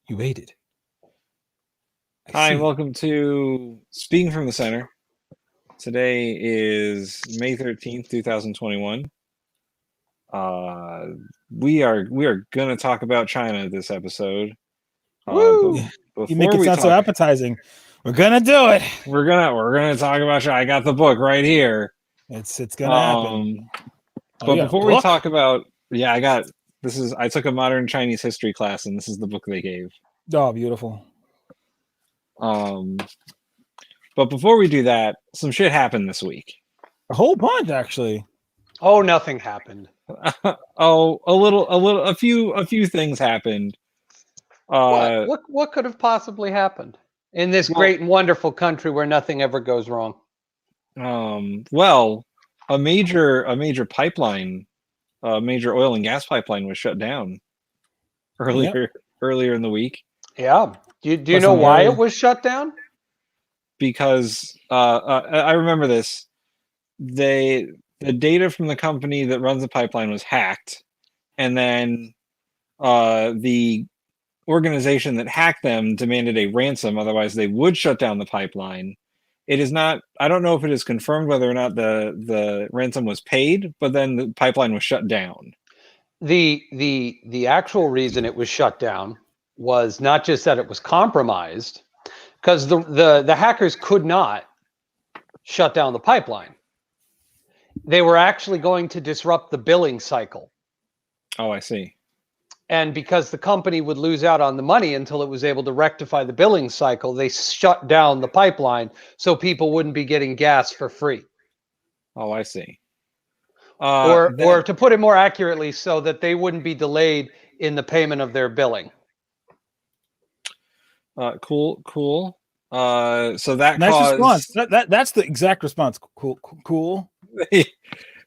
You waited. Hi, and welcome to Speaking from the Center. Today is May 13th, 2021. We are gonna talk about China this episode. Woo! You make it sound so appetizing. We're gonna do it. We're gonna talk about China. I got the book right here. It's gonna happen. But before we talk about, I took a modern Chinese history class, and this is the book they gave. Oh, beautiful. But before we do that, some shit happened this week. A whole bunch, actually. Oh, nothing happened. A few things happened. What could have possibly happened in this great and wonderful country where nothing ever goes wrong? Well, a major pipeline, a major oil and gas pipeline was shut down earlier in the week. Yeah. Do you know why it was shut down? Because I remember this. The data from the company that runs the pipeline was hacked, and then the organization that hacked them demanded a ransom, otherwise they would shut down the pipeline. It is not, I don't know if it is confirmed whether or not the ransom was paid, but then the pipeline was shut down. The actual reason it was shut down was not just that it was compromised, because the hackers could not shut down the pipeline. They were actually going to disrupt the billing cycle. Oh, I see. And because the company would lose out on the money until it was able to rectify the billing cycle, they shut down the pipeline so people wouldn't be getting gas for free. Oh, I see. Or to put it more accurately, so that they wouldn't be delayed in the payment of their billing. Cool. So that nice caused... response. That's the exact response. Cool.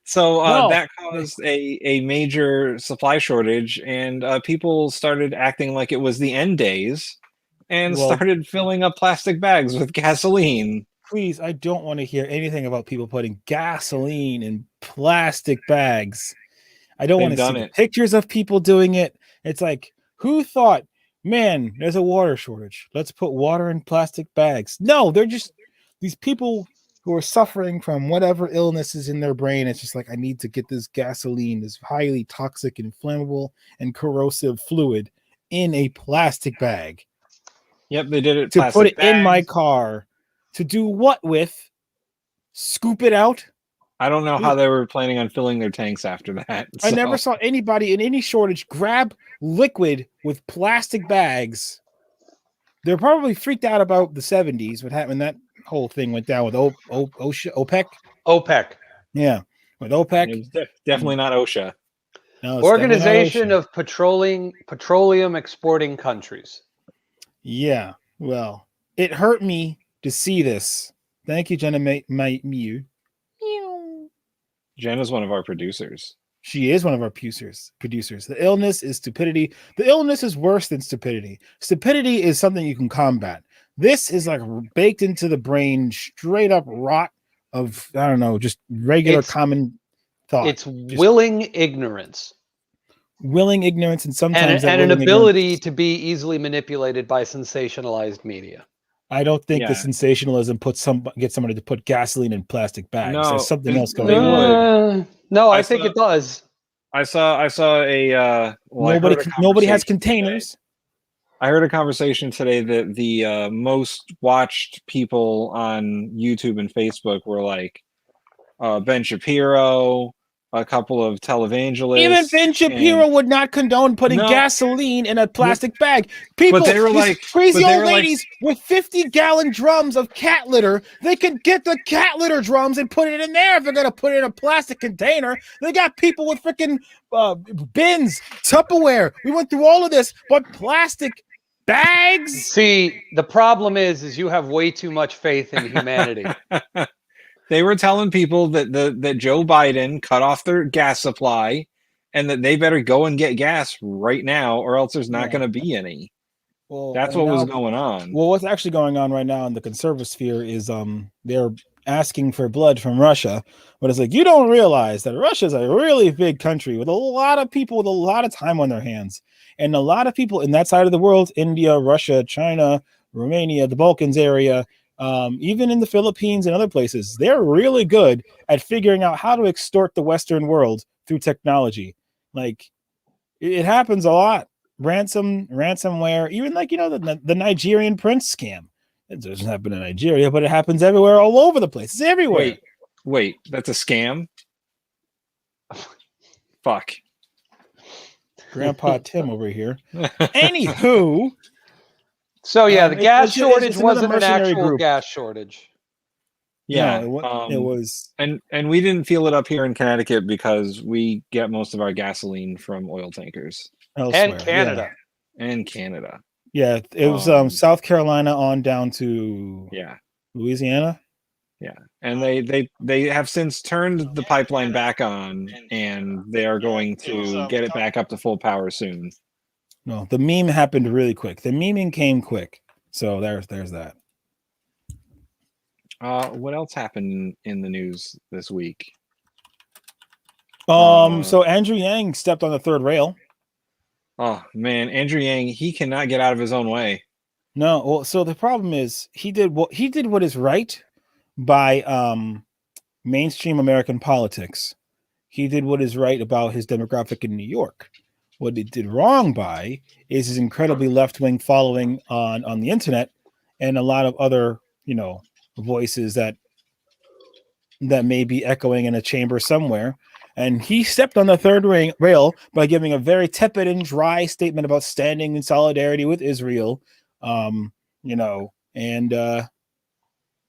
So that caused a major supply shortage, and people started acting like it was the end days and started filling up plastic bags with gasoline. Please, I don't want to hear anything about people putting gasoline in plastic bags. I don't want to see pictures of people doing it. It's like, who thought, man, there's a water shortage, let's put water in plastic bags? No, they're just these people who are suffering from whatever illness is in their brain. It's just like, I need to get this gasoline, this highly toxic, inflammable, and corrosive fluid in a plastic bag. Yep, they did it to put it in my car. To do what with? Scoop it out? I don't know how they were planning on filling their tanks after that. I never saw anybody in any shortage grab liquid with plastic bags. They're probably freaked out about the 70s, what happened that whole thing went down with OPEC. Yeah, with OPEC. It was definitely not OSHA. No, Organization of Petroleum Exporting Countries. Yeah, well, it hurt me to see this. Thank you, Jenna Mew. Jenna's one of our producers. She is one of our producers. The illness is stupidity. The illness is worse than stupidity. Stupidity is something you can combat. This is like baked into the brain, straight up rot of, I don't know, just regular common thought. It's willing ignorance. Willing ignorance, and sometimes and an ability to be easily manipulated by sensationalized media. I don't think the sensationalism gets somebody to put gasoline in plastic bags. No, there's something else going on. No, I think it does. I saw a nobody has containers. I heard a conversation today that the most watched people on YouTube and Facebook were like Ben Shapiro, a couple of televangelists. Even Ben Shapiro would not condone putting gasoline in a plastic bag. People, but they were like crazy old ladies with 50-gallon drums of cat litter. They can get the cat litter drums and put it in there if they're gonna put it in a plastic container. They got people with freaking bins, Tupperware. We went through all of this, but plastic bags. See, the problem is you have way too much faith in humanity. They were telling people that Joe Biden cut off their gas supply and that they better go and get gas right now, or else there's not going to be any. Well, that's what was going on. Well, what's actually going on right now in the conservative sphere is they're asking for blood from Russia, but it's like, you don't realize that Russia is a really big country with a lot of people with a lot of time on their hands. And a lot of people in that side of the world, India, Russia, China, Romania, the Balkans area, even in the Philippines and other places, they're really good at figuring out how to extort the Western world through technology. Like it happens a lot. Ransomware, even like, the Nigerian prince scam. It doesn't happen in Nigeria, but it happens everywhere, all over the place. It's everywhere. Wait, that's a scam? Fuck. Grandpa Tim over here. Anywho. So yeah, the gas shortage wasn't an actual gas shortage. Yeah, no, it was, and we didn't feel it up here in Connecticut because we get most of our gasoline from oil tankers elsewhere. And Canada. Yeah. And Canada. Yeah, it was South Carolina on down to Louisiana. Yeah, and they have since turned the pipeline back on, and they are going to get it back up to full power soon. No, the meme happened really quick. The memeing came quick. So there's that. What else happened in the news this week? So Andrew Yang stepped on the third rail. Oh man, Andrew Yang, he cannot get out of his own way. No, well, so the problem is he did what is right by mainstream American politics. He did what is right about his demographic in New York. What he did wrong by is his incredibly left-wing following on the internet and a lot of other, voices that may be echoing in a chamber somewhere. And he stepped on the third rail by giving a very tepid and dry statement about standing in solidarity with Israel. And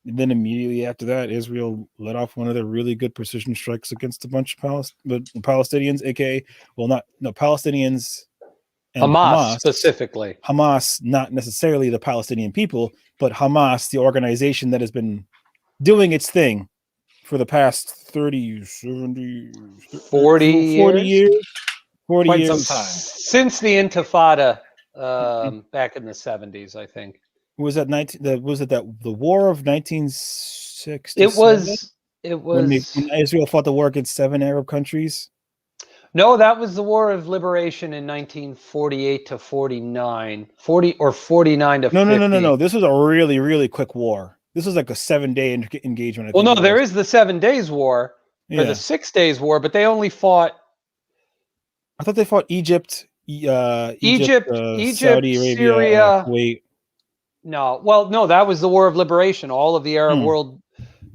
then immediately after that, Israel let off one of their really good precision strikes against a bunch of Palestinians, aka, Palestinians and Hamas specifically. Hamas, not necessarily the Palestinian people, but Hamas, the organization that has been doing its thing for the past 40 years. 40 years. Some time. Since the Intifada back in the 70s, I think. Was that the war of 1960? It was when Israel fought the war against 7 Arab countries. No, that was the War of Liberation in 1948 to 49, 40 or 49 to 50. No. This was a really, really quick war. This was like a 7-day engagement. Well, no, there is the 7 Days War or the 6 Days War, but they only fought. I thought they fought Egypt, Saudi Arabia, Syria, Kuwait. No, that was the War of Liberation. All of the Arab world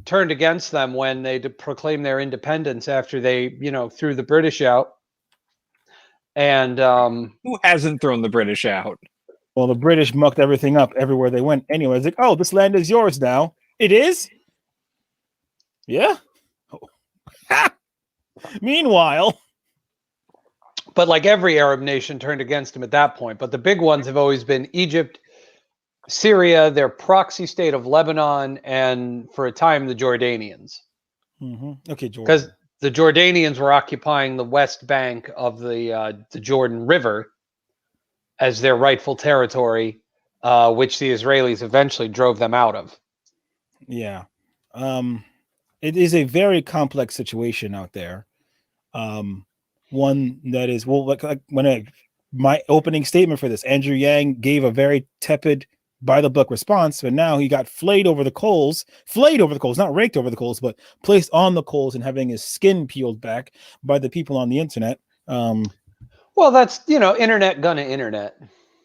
turned against them when they proclaimed their independence after they, threw the British out. And who hasn't thrown the British out? Well, the British mucked everything up everywhere they went. Anyway, it's like, oh, this land is yours now. It is? Yeah. Meanwhile. But like every Arab nation turned against him at that point. But the big ones have always been Egypt, Syria, their proxy state of Lebanon, and for a time, the Jordanians. Mm-hmm. Okay, Jordan. Because the Jordanians were occupying the west bank of the Jordan River as their rightful territory, which the Israelis eventually drove them out of. Yeah. It is a very complex situation out there. One that is, my opening statement for this, Andrew Yang gave a very tepid, by the book response, but now he got flayed over the coals, not raked over the coals, but placed on the coals and having his skin peeled back by the people on the internet. Well, that's, internet gonna internet.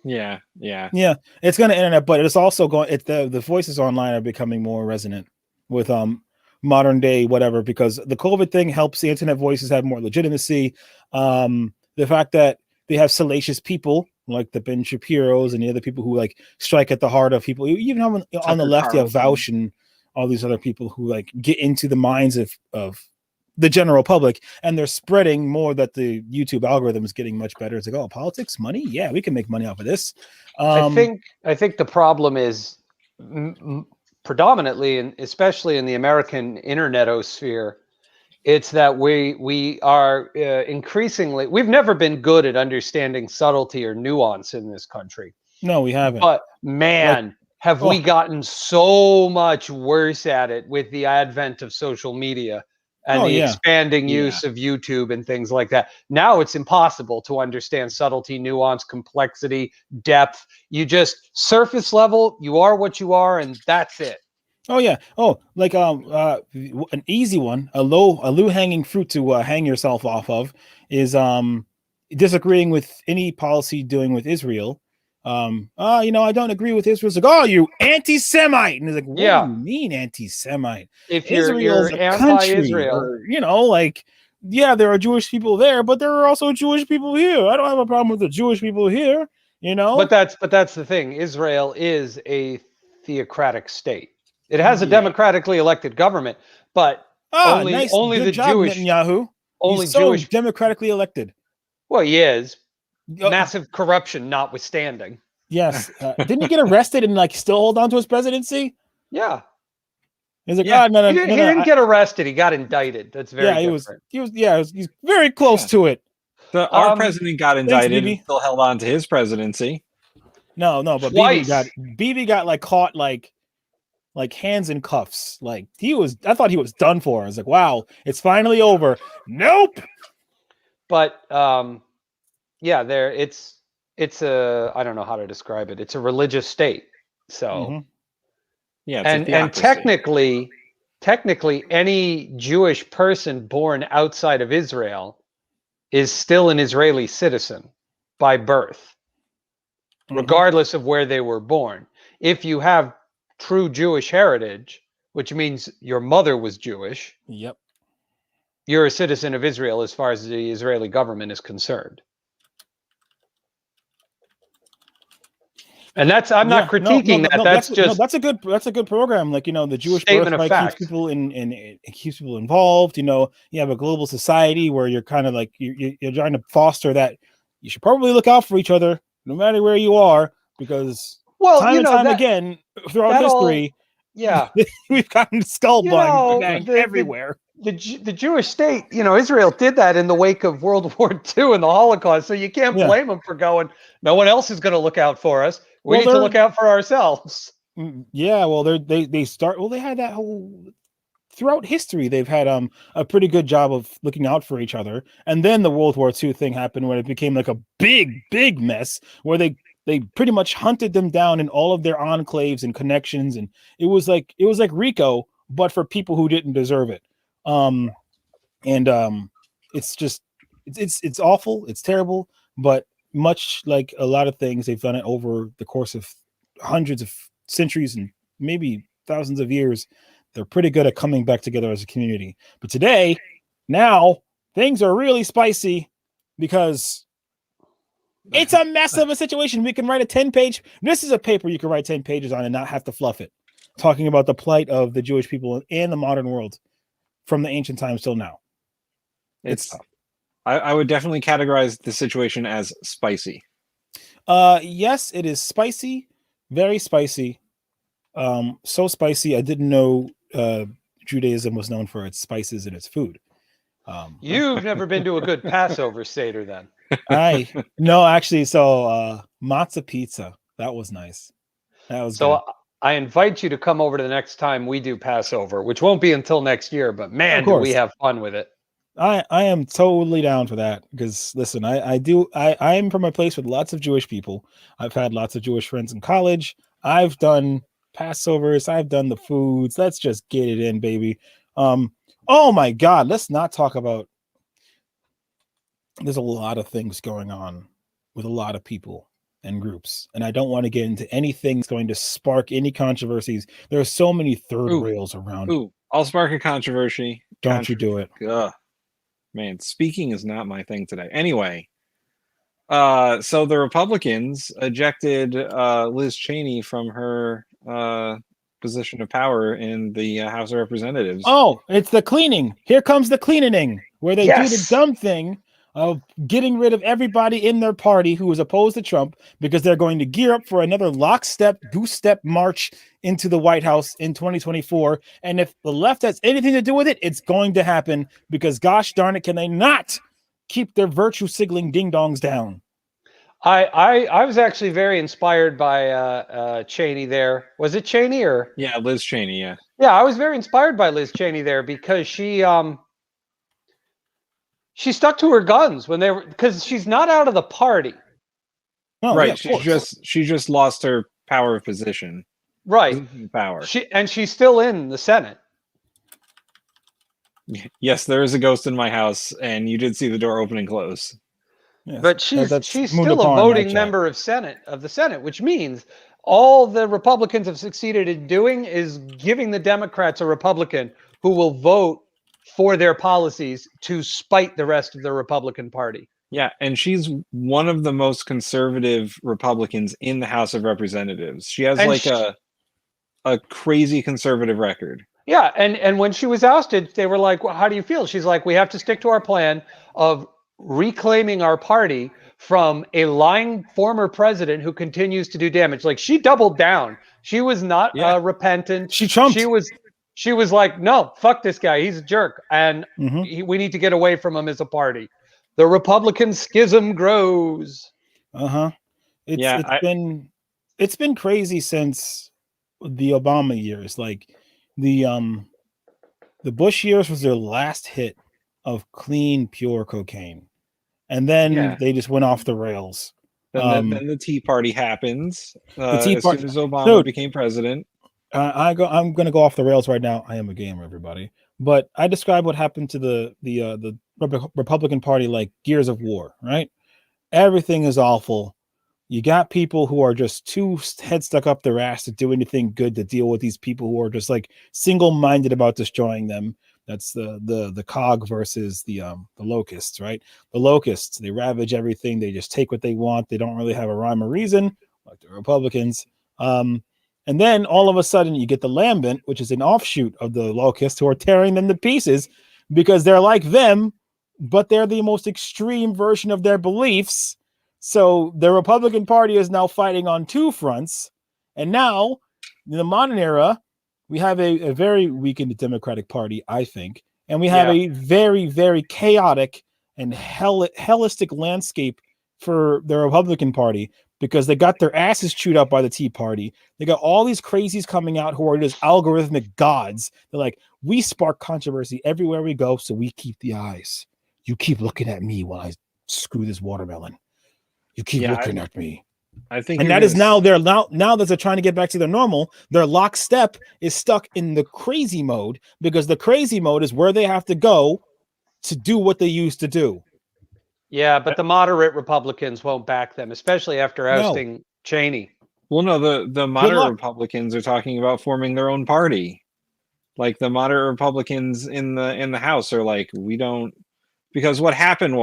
Yeah. It's gonna internet, but it's also going. The voices online are becoming more resonant with modern day whatever, because the COVID thing helps the internet voices have more legitimacy. The fact that they have salacious people like the Ben Shapiro's and the other people who like strike at the heart of people. Even on the left, you have Vaush and all these other people who like get into the minds of the general public, and they're spreading more that the YouTube algorithm is getting much better. It's like, oh, politics, money, yeah, we can make money off of this. I think the problem is predominantly, and especially in the American internetosphere, it's that we are increasingly, we've never been good at understanding subtlety or nuance in this country. No, we haven't. But man, have we gotten so much worse at it with the advent of social media and the expanding use of YouTube and things like that. Now it's impossible to understand subtlety, nuance, complexity, depth. You just surface level, you are what you are, and that's it. Oh yeah. Oh, like an easy one, a low hanging fruit to hang yourself off of is disagreeing with any policy doing with Israel. I don't agree with Israel. It's like, oh, you anti-Semite, and it's like, what do you mean anti-Semite? If you're anti-Israel, there are Jewish people there, but there are also Jewish people here. I don't have a problem with the Jewish people here, But that's the thing. Israel is a theocratic state. It has a democratically elected government, but only the Jewish Netanyahu. Only He's so Jewish democratically elected. Well, he is. Massive corruption notwithstanding. Yes. Didn't he get arrested and still hold on to his presidency? Yeah. He's like, no. He didn't get arrested. He got indicted. That's very different. He's very close to it. So our president got indicted and still held on to his presidency. No, but Bibi got caught hands in cuffs. I thought he was done for. I was like, wow, it's finally over. Nope. But it's a, I don't know how to describe it. It's a religious state. So and technically any Jewish person born outside of Israel is still an Israeli citizen by birth, regardless of where they were born. If you have true Jewish heritage, which means your mother was Jewish. Yep. You're a citizen of Israel as far as the Israeli government is concerned. And that's, I'm not critiquing that. That's a good program. The Jewish birthright keeps people it keeps people involved. You have a global society where you're kind of you're trying to foster that you should probably look out for each other no matter where you are, because time and time again throughout history, we've gotten skull-banged everywhere. The Jewish state, Israel did that in the wake of World War II and the Holocaust. So you can't blame them for going, no one else is going to look out for us. We need to look out for ourselves. Yeah, well, they had that whole throughout history. They've had a pretty good job of looking out for each other. And then the World War II thing happened when it became a big mess where they pretty much hunted them down in all of their enclaves and connections, and it was like RICO, but for people who didn't deserve it. It's awful, it's terrible, but much like a lot of things, they've done it over the course of hundreds of centuries and maybe thousands of years. They're pretty good at coming back together as a community. But now things are really spicy because it's a mess of a situation. We can write a 10-page. This is a paper you can write 10 pages on and not have to fluff it. Talking about the plight of the Jewish people in the modern world from the ancient times till now. It's tough. I would definitely categorize the situation as spicy. Yes, it is spicy. Very spicy. So spicy. I didn't know Judaism was known for its spices in its food. You've never been to a good Passover Seder then. No, actually. So matzah pizza. That was nice. That was so good. I invite you to come over to the next time we do Passover, which won't be until next year, but man, do we have fun with it. I am totally down for that because listen, I am from a place with lots of Jewish people. I've had lots of Jewish friends in college. I've done Passovers. I've done the foods. Let's just get it in, baby. Oh my God. Let's not talk about, there's a lot of things going on with a lot of people and groups, and I don't want to get into anything that's going to spark any controversies. There are so many third rails around. I'll spark a controversy. Don't you do it. Ugh. Man, speaking is not my thing today. Anyway, so the Republicans ejected Liz Cheney from her position of power in the House of Representatives. Oh, it's the cleaning. Here comes the cleaning, where they do the dumb thing of getting rid of everybody in their party who is opposed to Trump because they're going to gear up for another lockstep, goose-step march into the White House in 2024. And if the left has anything to do with it, it's going to happen because, gosh darn it, can they not keep their virtue signaling ding-dongs down? I was actually very inspired by Cheney there. Was it Cheney or? Yeah, Liz Cheney, yeah. Yeah, I was very inspired by Liz Cheney there because she She stuck to her guns when they were, because she's not out of the party. Oh, right. Yeah, she just lost her power of position. Right. Power. She's still in the Senate. Yes, there is a ghost in my house, and you did see the door open and close. Yes. But she's still a voting member of the Senate, which means all the Republicans have succeeded in doing is giving the Democrats a Republican who will vote for their policies to spite the rest of the Republican Party. Yeah, and she's one of the most conservative Republicans in the House of Representatives. She has a crazy conservative record. Yeah, and when she was ousted, they were like, well, how do you feel? She's like, we have to stick to our plan of reclaiming our party from a lying former president who continues to do damage. Like, she doubled down. She was not repentant. She trumped. She was like, no, fuck this guy. He's a jerk. And we need to get away from him as a party. The Republican schism grows. It's been crazy since the Obama years. Like the Bush years was their last hit of clean, pure cocaine, and then they just went off the rails. Then the Tea Party happens. As soon as Obama became president. I'm going to go off the rails right now. I am a gamer, everybody. But I describe what happened to the Republican Party like Gears of War, right? Everything is awful. You got people who are just too head stuck up their ass to do anything good to deal with these people who are just like single-minded about destroying them. That's the cog versus the locusts, right? The locusts, they ravage everything. They just take what they want. They don't really have a rhyme or reason, like the Republicans. And then all of a sudden you get the lambent, which is an offshoot of the locusts, who are tearing them to pieces because they're like them, but they're the most extreme version of their beliefs. So the Republican Party is now fighting on two fronts. And now, in the modern era, we have a very weakened Democratic Party, I think. And we have a very, very chaotic and hellistic landscape for the Republican Party, because they got their asses chewed up by the Tea Party. They got all these crazies coming out who are just algorithmic gods. They're like, we spark controversy everywhere we go, so we keep the eyes. You keep looking at me while I screw this watermelon. You keep looking at me. I think, and that is now they're now that they're trying to get back to their normal. Their lockstep is stuck in the crazy mode, because the crazy mode is where they have to go to do what they used to do. Yeah, but the moderate Republicans won't back them, especially after ousting Cheney. Well, no, the moderate Republicans are talking about forming their own party. Like, the moderate Republicans in the House are like, we don't, because what happened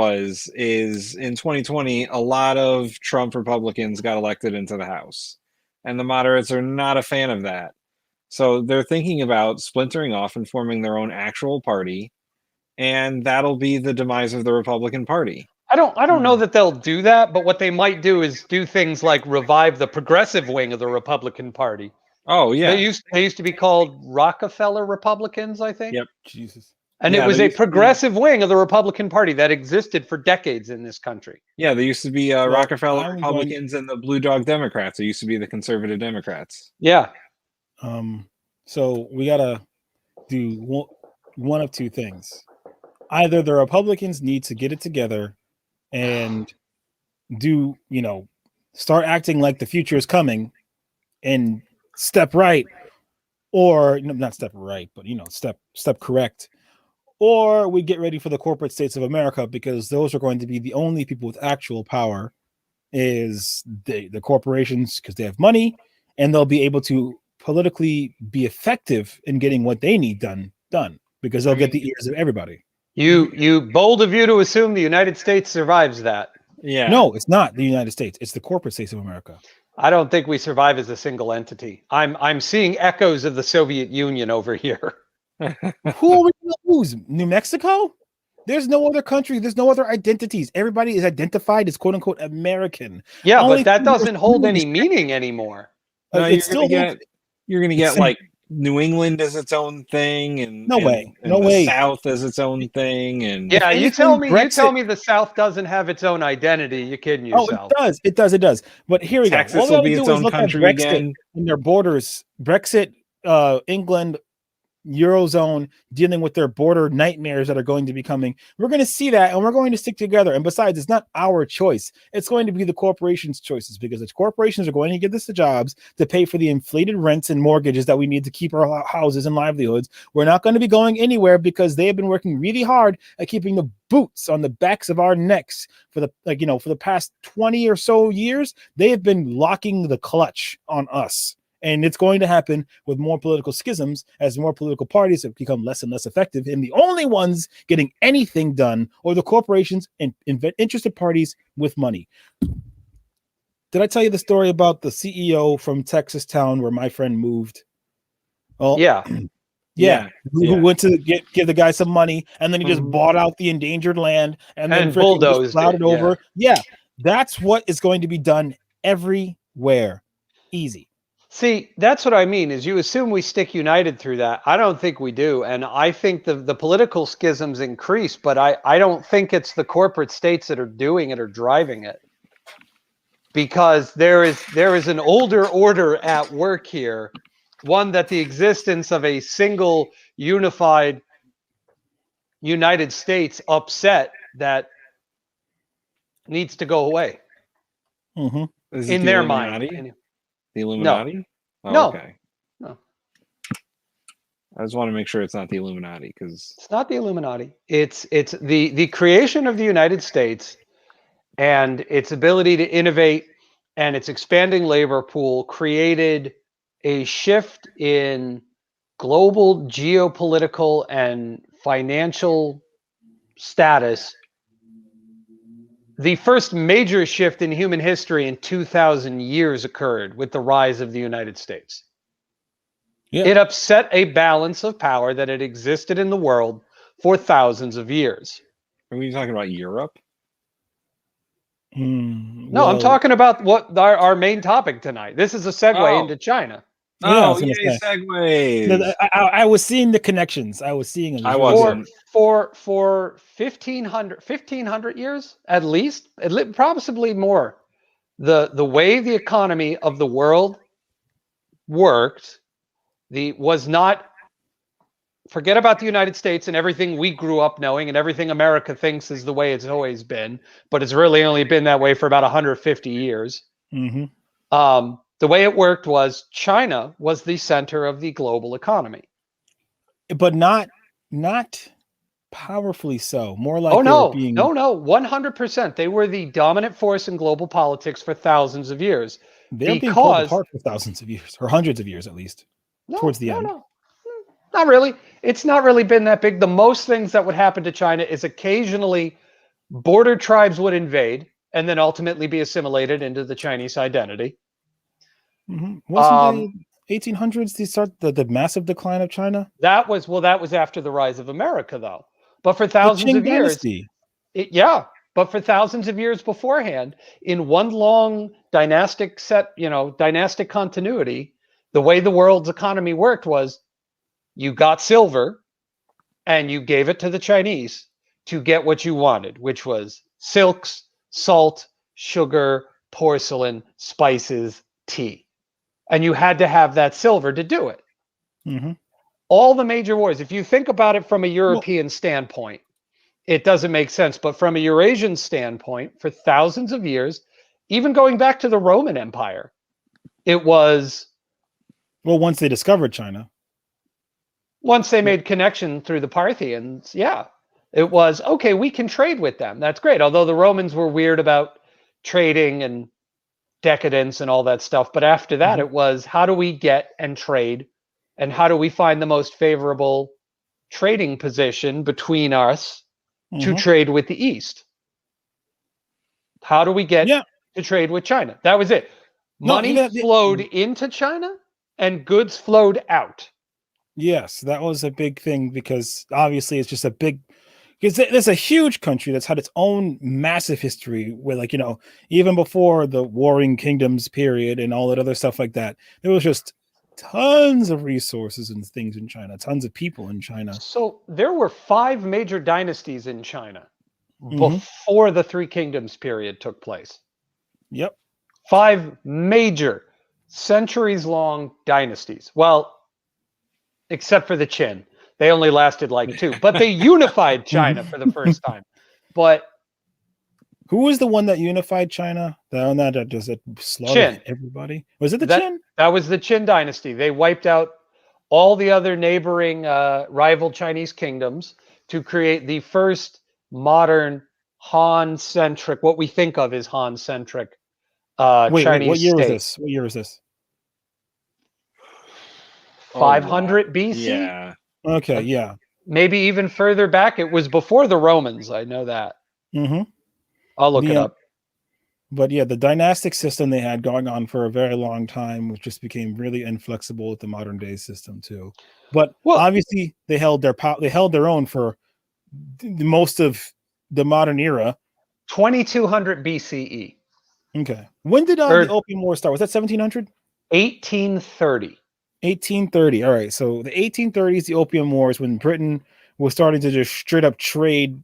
is in 2020, a lot of Trump Republicans got elected into the House, and the moderates are not a fan of that. So they're thinking about splintering off and forming their own actual party, and that'll be the demise of the Republican Party. I don't know that they'll do that, but what they might do is do things like revive the progressive wing of the Republican Party. Oh yeah, they used to be called Rockefeller Republicans, I think. Yep. Jesus. And it was a progressive wing of the Republican Party that existed for decades in this country. Yeah, there used to be Rockefeller Republicans and the Blue Dog Democrats. There used to be the conservative Democrats. Yeah. So we gotta do one of two things. Either the Republicans need to get it together and do, start acting like the future is coming and step right, or not step right, but step correct, or we get ready for the corporate states of America, because those are going to be the only people with actual power, is the corporations, because they have money and they'll be able to politically be effective in getting what they need done, because they'll get the ears of everybody. You bold of you to assume the United States survives that. Yeah. No, it's not the United States. It's the corporate states of America. I don't think we survive as a single entity. I'm seeing echoes of the Soviet Union over here. Who are we going to lose? New Mexico? There's no other country. There's no other identities. Everybody is identified as quote unquote American. Yeah, but that doesn't hold any meaning anymore. No, you're going to get like New England as its own thing, and no way, South as its own thing, and yeah, you tell me the South doesn't have its own identity. You're kidding yourself. Oh, it does. But here we go. Texas will be its own country again. In their borders, Brexit, England, Eurozone dealing with their border nightmares that are going to be coming. We're going to see that, and we're going to stick together. And besides, it's not our choice. It's going to be the corporations' choices, because the corporations are going to give us the jobs to pay for the inflated rents and mortgages that we need to keep our houses and livelihoods. We're not going to be going anywhere because they have been working really hard at keeping the boots on the backs of our necks for the past 20 or so years. They have been locking the clutch on us. And it's going to happen with more political schisms as more political parties have become less and less effective. And the only ones getting anything done are the corporations and interested parties with money. Did I tell you the story about the CEO from Texas town where my friend moved? Oh, yeah. Yeah. Who went to give the guy some money, and then he just bought out the endangered land and then bulldozed it over. Yeah, that's what is going to be done everywhere. Easy. See, that's what I mean, is you assume we stick united through that. I don't think we do. And I think the political schisms increase, but I don't think it's the corporate states that are doing it or driving it. Because there is an older order at work here, one that the existence of a single unified United States upset that needs to go away. In their mind. The Illuminati? No. No. Okay. No. I just want to make sure it's not the Illuminati, because it's not the Illuminati. It's the creation of the United States and its ability to innovate and its expanding labor pool created a shift in global geopolitical and financial status. The first major shift in human history in 2,000 years occurred with the rise of the United States. Yeah. It upset a balance of power that had existed in the world for thousands of years. Are we talking about Europe? No, I'm talking about what our main topic tonight. This is a segue into China. Oh, yeah, segues. I was seeing the connections. I was seeing them. I wasn't. For 1,500 years, at least, possibly more, the way the economy of the world worked was not, forget about the United States and everything we grew up knowing and everything America thinks is the way it's always been, but it's really only been that way for about 150 years. The way it worked was China was the center of the global economy. But not powerfully so. More like no, 100%. They were the dominant force in global politics for thousands of years. They're being pulled apart for thousands of years, or hundreds of years at least, towards the end. No, not really. It's not really been that big. The most things that would happen to China is occasionally border tribes would invade and then ultimately be assimilated into the Chinese identity. Wasn't the 1800s to start the massive decline of China? That was after the rise of America, though. But for thousands of years, but for thousands of years beforehand, in one long dynastic continuity, the way the world's economy worked was you got silver and you gave it to the Chinese to get what you wanted, which was silks, salt, sugar, porcelain, spices, tea. And you had to have that silver to do it. All the major wars, if you think about it from a European standpoint, it doesn't make sense. But from a Eurasian standpoint, for thousands of years, even going back to the Roman Empire, it was... Well, once they discovered China. Once they made connection through the Parthians, it was, okay, we can trade with them. That's great. Although the Romans were weird about trading and decadence and all that stuff. But after that, it was, how do we get and trade, and how do we find the most favorable trading position between us to trade with the East? How do we get to trade with China? That was it. Money flowed into China and goods flowed out. Yes, that was a big thing, because obviously it's just because there's a huge country that's had its own massive history where, even before the Warring Kingdoms period and all that other stuff like that, there was just tons of resources and things in China, tons of people in China. So there were 5 major dynasties in China before the Three Kingdoms period took place. Yep. 5 major centuries-long dynasties. Well, except for the Qin. They only lasted like 2, but they unified China for the first time. But who was the one that unified China? The one that just slaughtered everybody? Was it the Qin? That was the Qin dynasty. They wiped out all the other neighboring rival Chinese kingdoms to create the first modern Han-centric, what we think of as Han-centric Chinese what year state. was this? What year was this? 500 BC? Yeah. Okay, yeah. Maybe even further back. It was before the Romans. I know that. Mm-hmm. I'll look it up. But yeah, the dynastic system they had going on for a very long time, which just became really inflexible with the modern day system too. But obviously, they held their own for most of the modern era. 2200 BCE. Okay. When did the Opium War start? Was that 1700? 1830. 1830. All right. So the 1830s, the Opium Wars, when Britain was starting to just straight up trade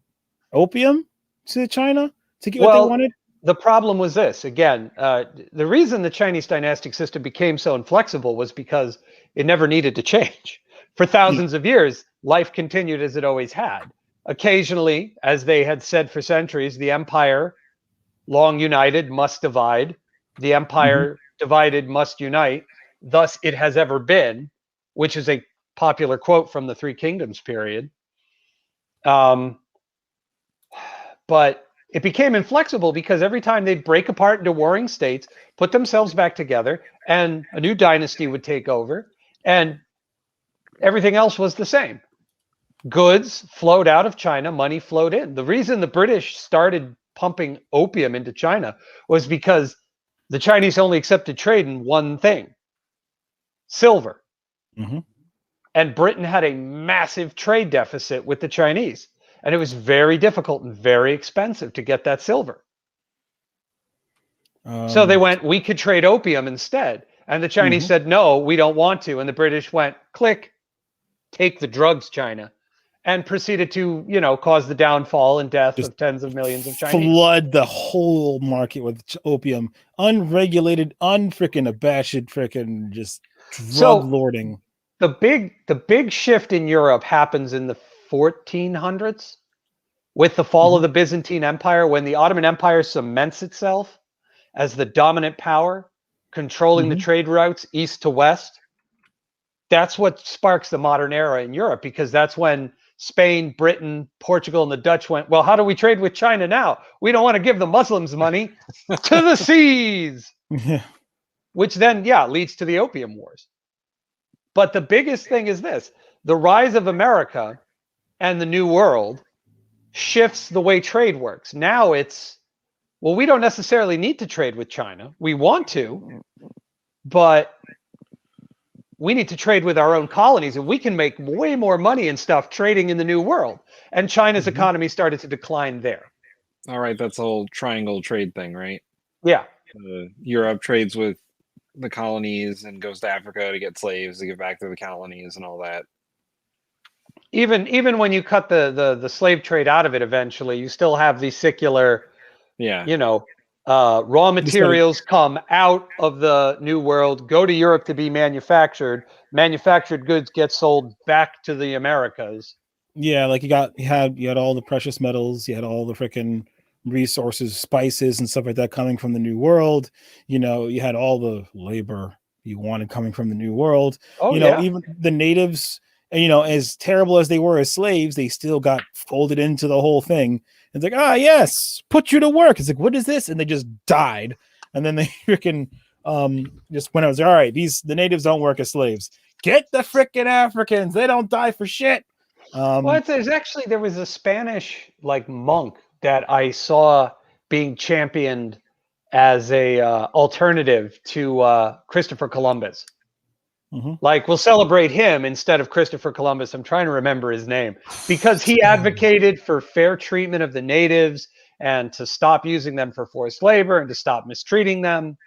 opium to China to get what they wanted. The problem was this. Again, the reason the Chinese dynastic system became so inflexible was because it never needed to change. For thousands of years, life continued as it always had. Occasionally, as they had said for centuries, the empire, long united, must divide. The empire divided must unite. Thus, it has ever been, which is a popular quote from the Three Kingdoms period. But it became inflexible because every time they'd break apart into warring states, put themselves back together, and a new dynasty would take over, and everything else was the same. Goods flowed out of China, money flowed in. The reason the British started pumping opium into China was because the Chinese only accepted trade in one thing: silver. And Britain had a massive trade deficit with the Chinese. And it was very difficult and very expensive to get that silver. So they went, we could trade opium instead. And the Chinese said, no, we don't want to. And the British went, click, take the drugs, China. And proceeded to, cause the downfall and death of tens of millions of Chinese. Flood the whole market with opium. Unregulated, unfrickin' abashed, frickin' just drug lording. The big shift in Europe happens in the 1400s with the fall of the Byzantine Empire, when the Ottoman Empire cements itself as the dominant power, controlling the trade routes east to west. That's what sparks the modern era in Europe, because that's when Spain, Britain, Portugal, and the Dutch went, well, how do we trade with China now? We don't want to give the Muslims money. To the seas. Which then, leads to the Opium Wars. But the biggest thing is this: the rise of America and the New World shifts the way trade works. Now it's, well, we don't necessarily need to trade with China. We want to, but we need to trade with our own colonies, and we can make way more money and stuff trading in the New World. And China's economy started to decline there. All right, that's the whole triangle trade thing, right? Yeah. Europe trades with the colonies and goes to Africa to get slaves to give back to the colonies and all that. Even when you cut the slave trade out of it, eventually you still have the secular, raw materials come out of the New World, go to Europe to be manufactured. Manufactured goods get sold back to the Americas. Yeah, like you had all the precious metals, you had all the frickin' resources, spices and stuff like that coming from the New World. You had all the labor you wanted coming from the New World. Even the natives, as terrible as they were as slaves, they still got folded into the whole thing. It's like, yes, put you to work. It's like, what is this? And they just died. And then they freaking just went out. All right, the natives don't work as slaves. Get the freaking Africans. They don't die for shit. There was a Spanish monk that I saw being championed as a alternative to Christopher Columbus. We'll celebrate him instead of Christopher Columbus. I'm trying to remember his name, because he advocated for fair treatment of the natives and to stop using them for forced labor and to stop mistreating them.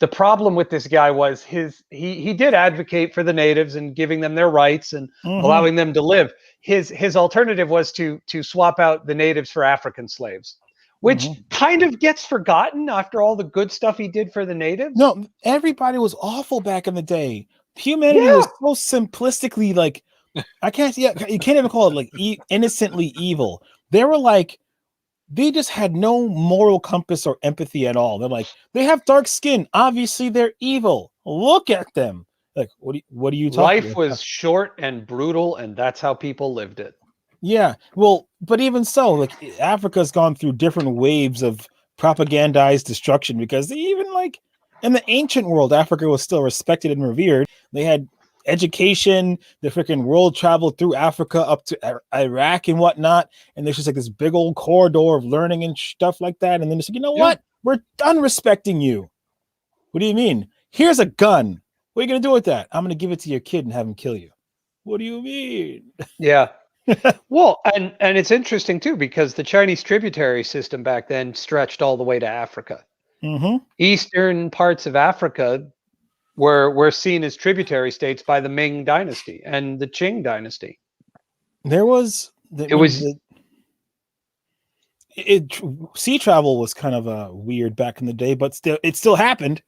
The problem with this guy was he did advocate for the natives and giving them their rights and allowing them to live. His alternative was to swap out the natives for African slaves, which kind of gets forgotten after all the good stuff he did for the natives. No, everybody was awful back in the day. humanity was so simplistically like, I can't. Yeah, you can't even call it like innocently evil. They were like, they just had no moral compass or empathy at all. They're like, they have dark skin. Obviously, they're evil. Look at them. Like, what are you talking Life about? was short and brutal, and that's how people lived it. Yeah, well, but even so, like Africa's gone through different waves of propagandized destruction because even like in the ancient world, Africa was still respected and revered. They had education, the freaking world traveled through Africa up to Iraq and whatnot, and there's just like this big old corridor of learning and stuff like that. And then it's like, you know what? We're done respecting you. What do you mean? Here's a gun. What are you gonna do with that? I'm gonna give it to your kid and have him kill you. What do you mean? Yeah. Well, and it's interesting too, because the Chinese tributary system back then stretched all the way to Africa. Mm-hmm. Eastern parts of Africa were seen as tributary states by the Ming dynasty and the Qing dynasty. There was sea travel was kind of weird back in the day, but it still happened.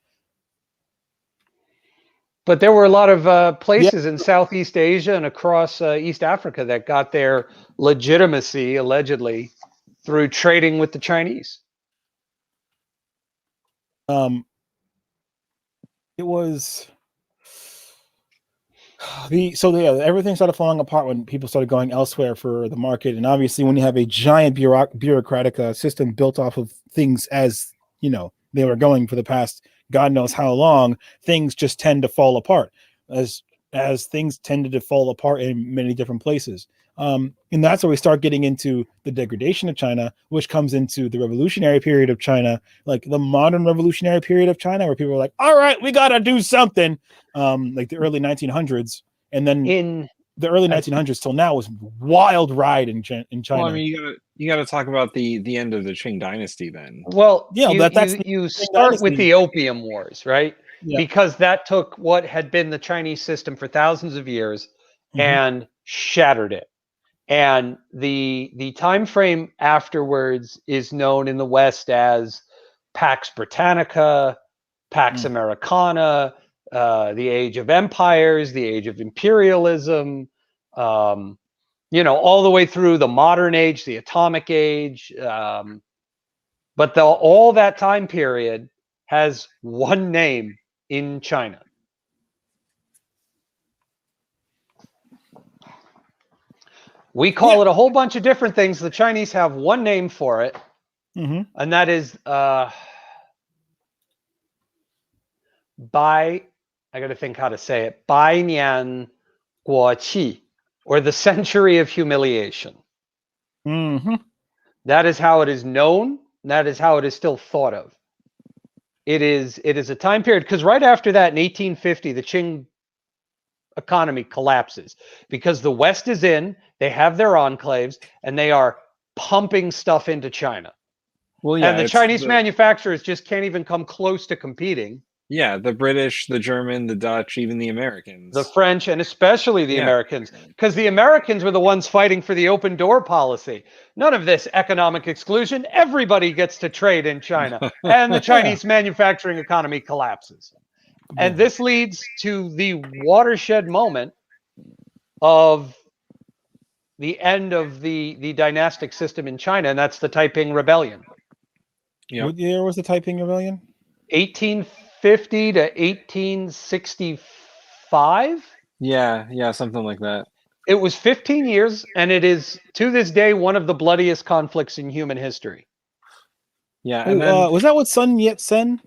But there were a lot of places in Southeast Asia and across East Africa that got their legitimacy, allegedly, through trading with the Chinese. It was everything started falling apart when people started going elsewhere for the market, and obviously when you have a giant bureaucratic system built off of things as they were going for the past God knows how long, things just tend to fall apart as things tended to fall apart in many different places. And that's where we start getting into the degradation of China, which comes into the revolutionary period of China, like the modern revolutionary period of China, where people are like, all right, we got to do something, like the early 1900s. And then in the early 1900s till now was wild ride in China. Well, I mean, you got to talk about the end of the Qing dynasty then. Well, you start with the Opium Wars, right? Yeah. Because that took what had been the Chinese system for thousands of years and shattered it. And the time frame afterwards is known in the West as Pax Britannica, Pax Americana, the Age of Empires, the Age of Imperialism, all the way through the modern age, the atomic age. But all that time period has one name in China. We call it a whole bunch of different things. The Chinese have one name for it, and that is I got to think how to say it. 百年国戚, or the century of humiliation. That is how it is known. That is how it is still thought of. It is a time period, because right after that, in 1850, the Qing economy collapses because the West is in, they have their enclaves, and they are pumping stuff into China. Well, yeah, and the Chinese manufacturers just can't even come close to competing. Yeah, the British, the German, the Dutch, even the Americans. The French, and especially the Americans, because the Americans were the ones fighting for the open door policy. None of this economic exclusion. Everybody gets to trade in China, and the Chinese manufacturing economy collapses. And this leads to the watershed moment of the end of the dynastic system in China, and that's the Taiping Rebellion. Yep. What year was the Taiping Rebellion? 1850 to 1865? Yeah, something like that. It was 15 years, and it is, to this day, one of the bloodiest conflicts in human history. Yeah, and then, was that with Sun Yat-sen?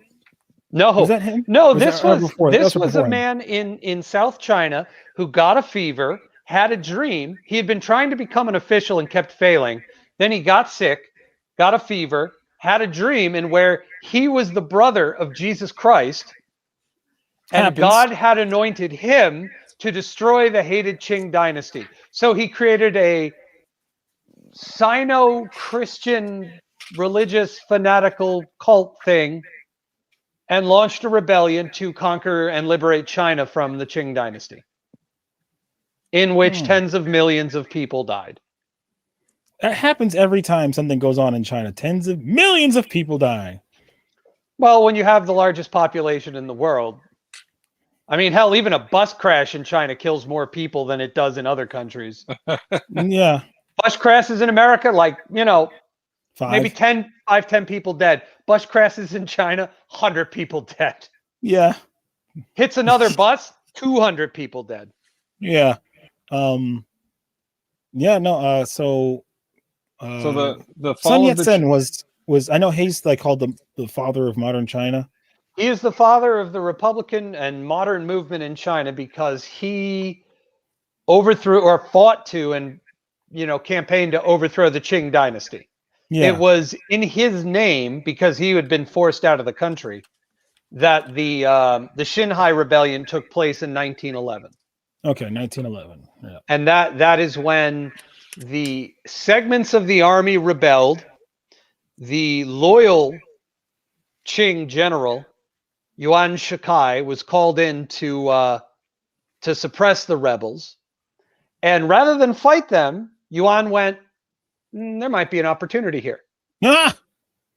No, was that him? No, this was a man in South China who got a fever, had a dream. He had been trying to become an official and kept failing. Then he got sick, got a fever, had a dream, and where he was the brother of Jesus Christ, and God had anointed him to destroy the hated Qing dynasty. So he created a Sino-Christian religious fanatical cult thing and launched a rebellion to conquer and liberate China from the Qing dynasty, in which tens of millions of people died. That happens every time something goes on in China. Tens of millions of people die. Well, when you have the largest population in the world, I mean, hell, even a bus crash in China kills more people than it does in other countries. Yeah. Bus crashes in America, like, maybe 5. 10 people dead. Bus crashes in China, 100 people dead. Yeah. Hits another bus, 200 people dead. Yeah. Yeah, no, so the Sun fall of the Yat-sen was I know he's like called the father of modern China. He is the father of the Republican and modern movement in China because he overthrew or fought to and campaigned to overthrow the Qing dynasty. Yeah. It was in his name, because he had been forced out of the country, that the Xinhai Rebellion took place in 1911. Okay, 1911. Yeah. And that is when the segments of the army rebelled. The loyal Qing general Yuan Shikai was called in to suppress the rebels, and rather than fight them, Yuan went, there might be an opportunity here. Ah!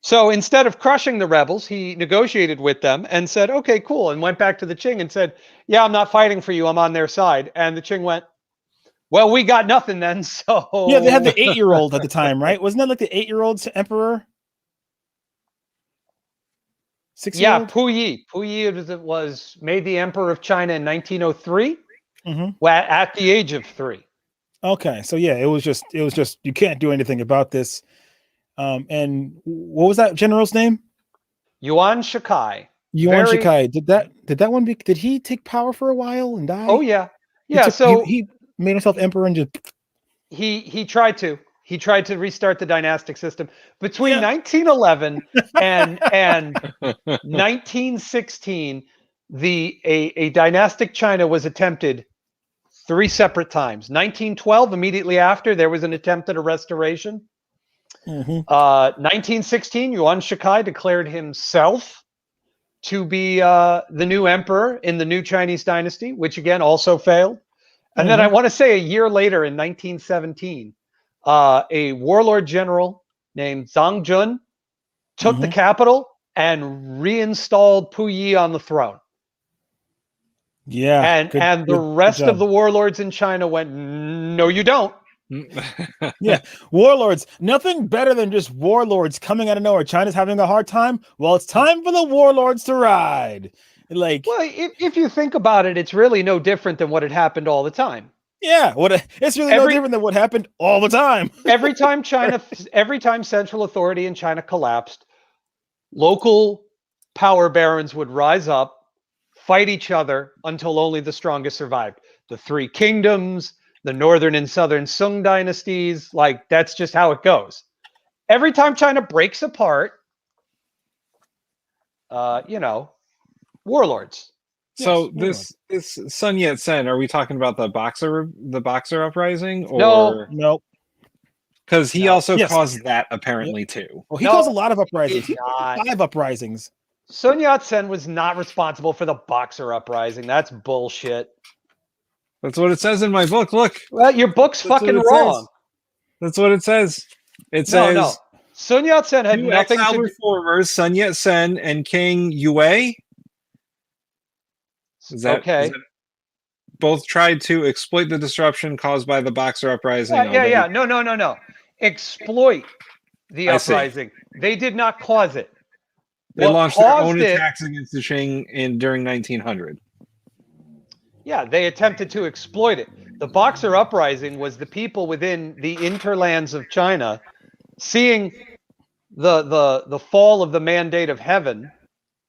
So instead of crushing the rebels, he negotiated with them and said, okay, cool, and went back to the Qing and said, yeah, I'm not fighting for you, I'm on their side. And the Qing went, well, we got nothing then, so... Yeah, they had the 8-year-old at the time, right? Wasn't that like the 8-year-old emperor? 6-year-old? Yeah, Puyi. Puyi was made the emperor of China in 1903, Mm-hmm. at the age of 3. Okay, so yeah, it was just you can't do anything about this. And what was that general's name? Yuan Shikai. Yuan Shikai. Did he take power for a while and die? Oh yeah. Yeah, he made himself emperor and just he tried to restart the dynastic system between 1911 and 1916. A dynastic China was attempted 3 separate times. 1912, immediately after, there was an attempt at a restoration. Mm-hmm. 1916, Yuan Shikai declared himself to be the new emperor in the new Chinese dynasty, which again also failed. And then I want to say a year later, in 1917, a warlord general named Zhang Jun took the capital and reinstalled Puyi on the throne. Yeah. And the rest of the warlords in China went, no, you don't. Yeah, warlords. Nothing better than just warlords coming out of nowhere. China's having a hard time. Well, it's time for the warlords to ride. Like, well, if you think about it, it's really no different than what had happened all the time. Yeah, it's really no different than what happened all the time. every time central authority in China collapsed, local power barons would rise up, fight each other until only the strongest survived. The Three Kingdoms, the Northern and Southern Sung dynasties, like that's just how it goes. Every time China breaks apart, warlords. So this Sun Yat-sen, are we talking about the Boxer uprising? Or no. Because he also caused that apparently too. Well, he caused a lot of uprisings. He caused 5 uprisings. Sun Yat-sen was not responsible for the Boxer uprising. That's bullshit. That's what it says in my book. Look. Well, your book's fucking wrong. Says. That's what it says. It says no. Sun Yat-sen had nothing to do. Reformers, Sun Yat-sen and King Yue. Okay. Both tried to exploit the disruption caused by the Boxer uprising. Yeah. No. Exploit the uprising. They did not cause it. They launched their own attacks against the Qing during 1900. Yeah, they attempted to exploit it. The Boxer uprising was the people within the interlands of China seeing the fall of the mandate of heaven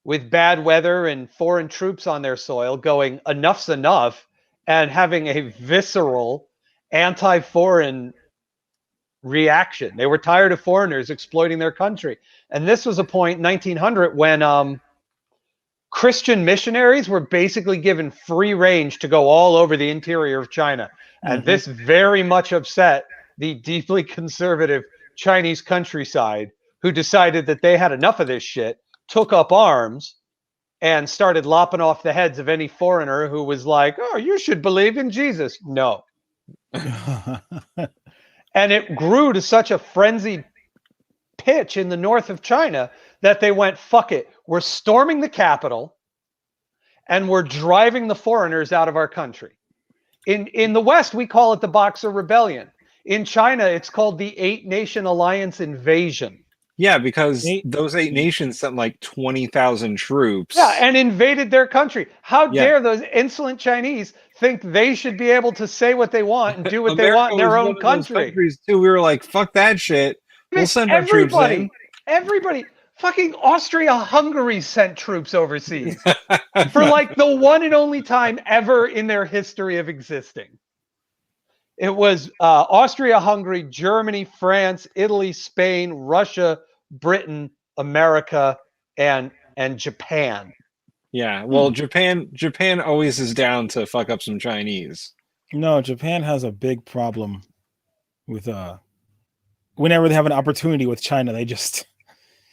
with bad weather and foreign troops on their soil, going, enough's enough, and having a visceral anti-foreign reaction. They were tired of foreigners exploiting their country. And this was a point, 1900, when Christian missionaries were basically given free range to go all over the interior of China. And this very much upset the deeply conservative Chinese countryside, who decided that they had enough of this shit, took up arms, and started lopping off the heads of any foreigner who was like, oh, you should believe in Jesus. No. And it grew to such a frenzied pitch in the north of China that they went, fuck it. We're storming the capital, and we're driving the foreigners out of our country. In the West, we call it the Boxer Rebellion. In China, it's called the Eight Nation Alliance Invasion. Yeah, because those 8 nations sent like 20,000 troops. Yeah, and invaded their country. How dare those insolent Chinese think they should be able to say what they want and do what they want in their own country? Too. We were like, fuck that shit. We'll send our troops in. Everybody. Fucking Austria-Hungary sent troops overseas for like the one and only time ever in their history of existing. It was Austria-Hungary, Germany, France, Italy, Spain, Russia, Britain, America, and Japan. Yeah, well, Japan always is down to fuck up some Chinese. No, Japan has a big problem with whenever they have an opportunity with China, they just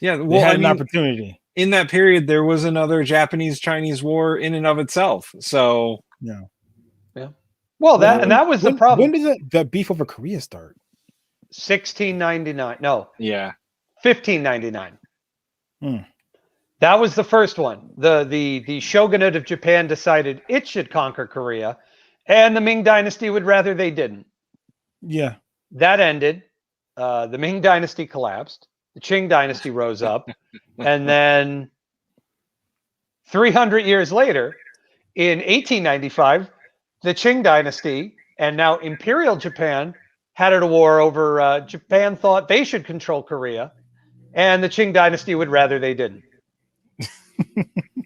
they had an opportunity. In that period, there was another Japanese-Chinese war in and of itself. So yeah. Well, that was the problem. When did the beef over Korea start? 1699. No. Yeah. 1599. That was the first one. The shogunate of Japan decided it should conquer Korea, and the Ming Dynasty would rather they didn't. Yeah. That ended. The Ming Dynasty collapsed. The Qing Dynasty rose up, and then 300 years later, in 1895, the Qing Dynasty and now Imperial Japan had a war over. Japan thought they should control Korea, and the Qing Dynasty would rather they didn't.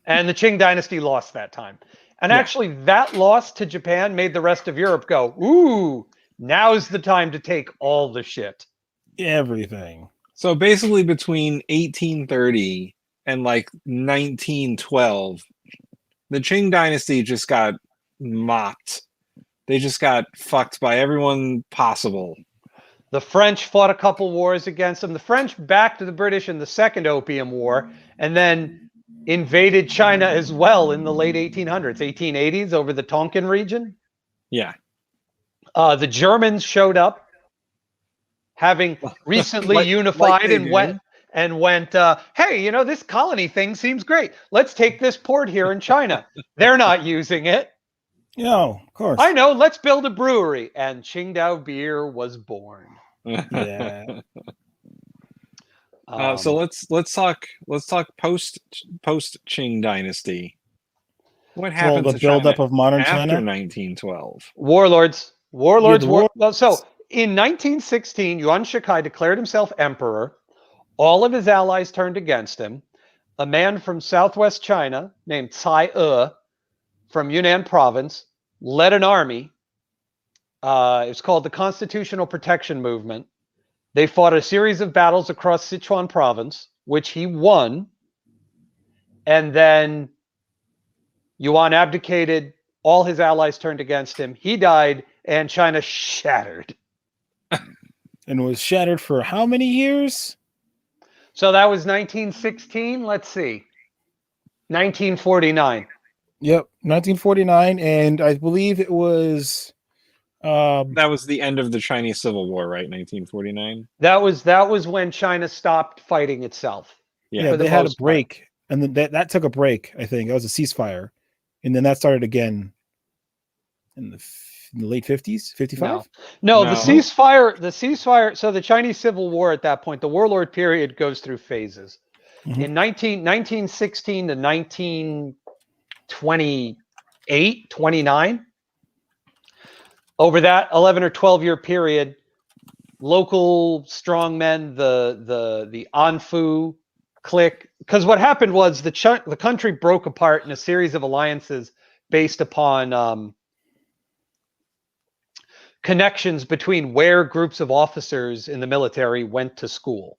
And the Qing Dynasty lost that time. And actually, that loss to Japan made the rest of Europe go, ooh, now's the time to take all the shit. Everything. So basically between 1830 and like 1912, the Qing Dynasty just got mopped. They just got fucked by everyone possible. The French fought a couple wars against them. The French backed the British in the Second Opium War and then invaded China as well in the late 1800s, 1880s over the Tonkin region. Yeah. The Germans showed up, having recently unified and went, hey, you know, this colony thing seems great. Let's take this port here in China. They're not using it. No, of course. I know. Let's build a brewery. And Qingdao beer was born. Yeah. So let's talk post Qing Dynasty. What happened to the buildup of modern after China? 1912? Warlords. So in 1916, Yuan Shikai declared himself emperor. All of his allies turned against him. A man from southwest China named Cai He from Yunnan province led an army. It's called the Constitutional Protection Movement. They fought a series of battles across Sichuan province, which he won. And then Yuan abdicated. All his allies turned against him. He died, and China shattered. And was shattered for how many years? So that was 1916. Let's see. 1949. Yep, 1949, and I believe it was. That was the end of the Chinese Civil War, right? 1949. That was when China stopped fighting itself. Yeah, they had a break, and then that took a break. I think that was a ceasefire, and then that started again in the late 50s, 55. No, the ceasefire. So the Chinese Civil War at that point, the warlord period goes through phases. Mm-hmm. In 1916 to 1928, 29. Over that 11 or 12 year period, local strongmen, the Anfu clique, because what happened was the country broke apart in a series of alliances based upon connections between where groups of officers in the military went to school.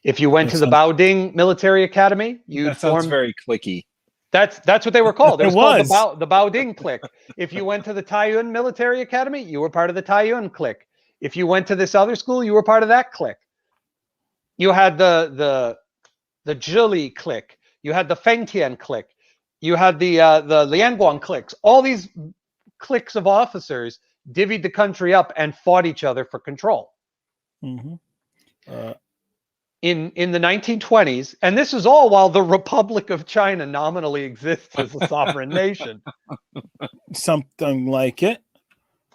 If you went to the Baoding Military Academy, that sounds very cliquey. That's what they were called. It was called the Baoding clique. If you went to the Taiyuan Military Academy, you were part of the Taiyuan clique. If you went to this other school, you were part of that clique. You had the Zhili clique. You had the Fengtian clique. You had the Lianguang cliques. All these cliques of officers divvied the country up and fought each other for control. Mm-hmm. in the 1920s, and this is all while the Republic of China nominally exists as a sovereign nation. Something like it.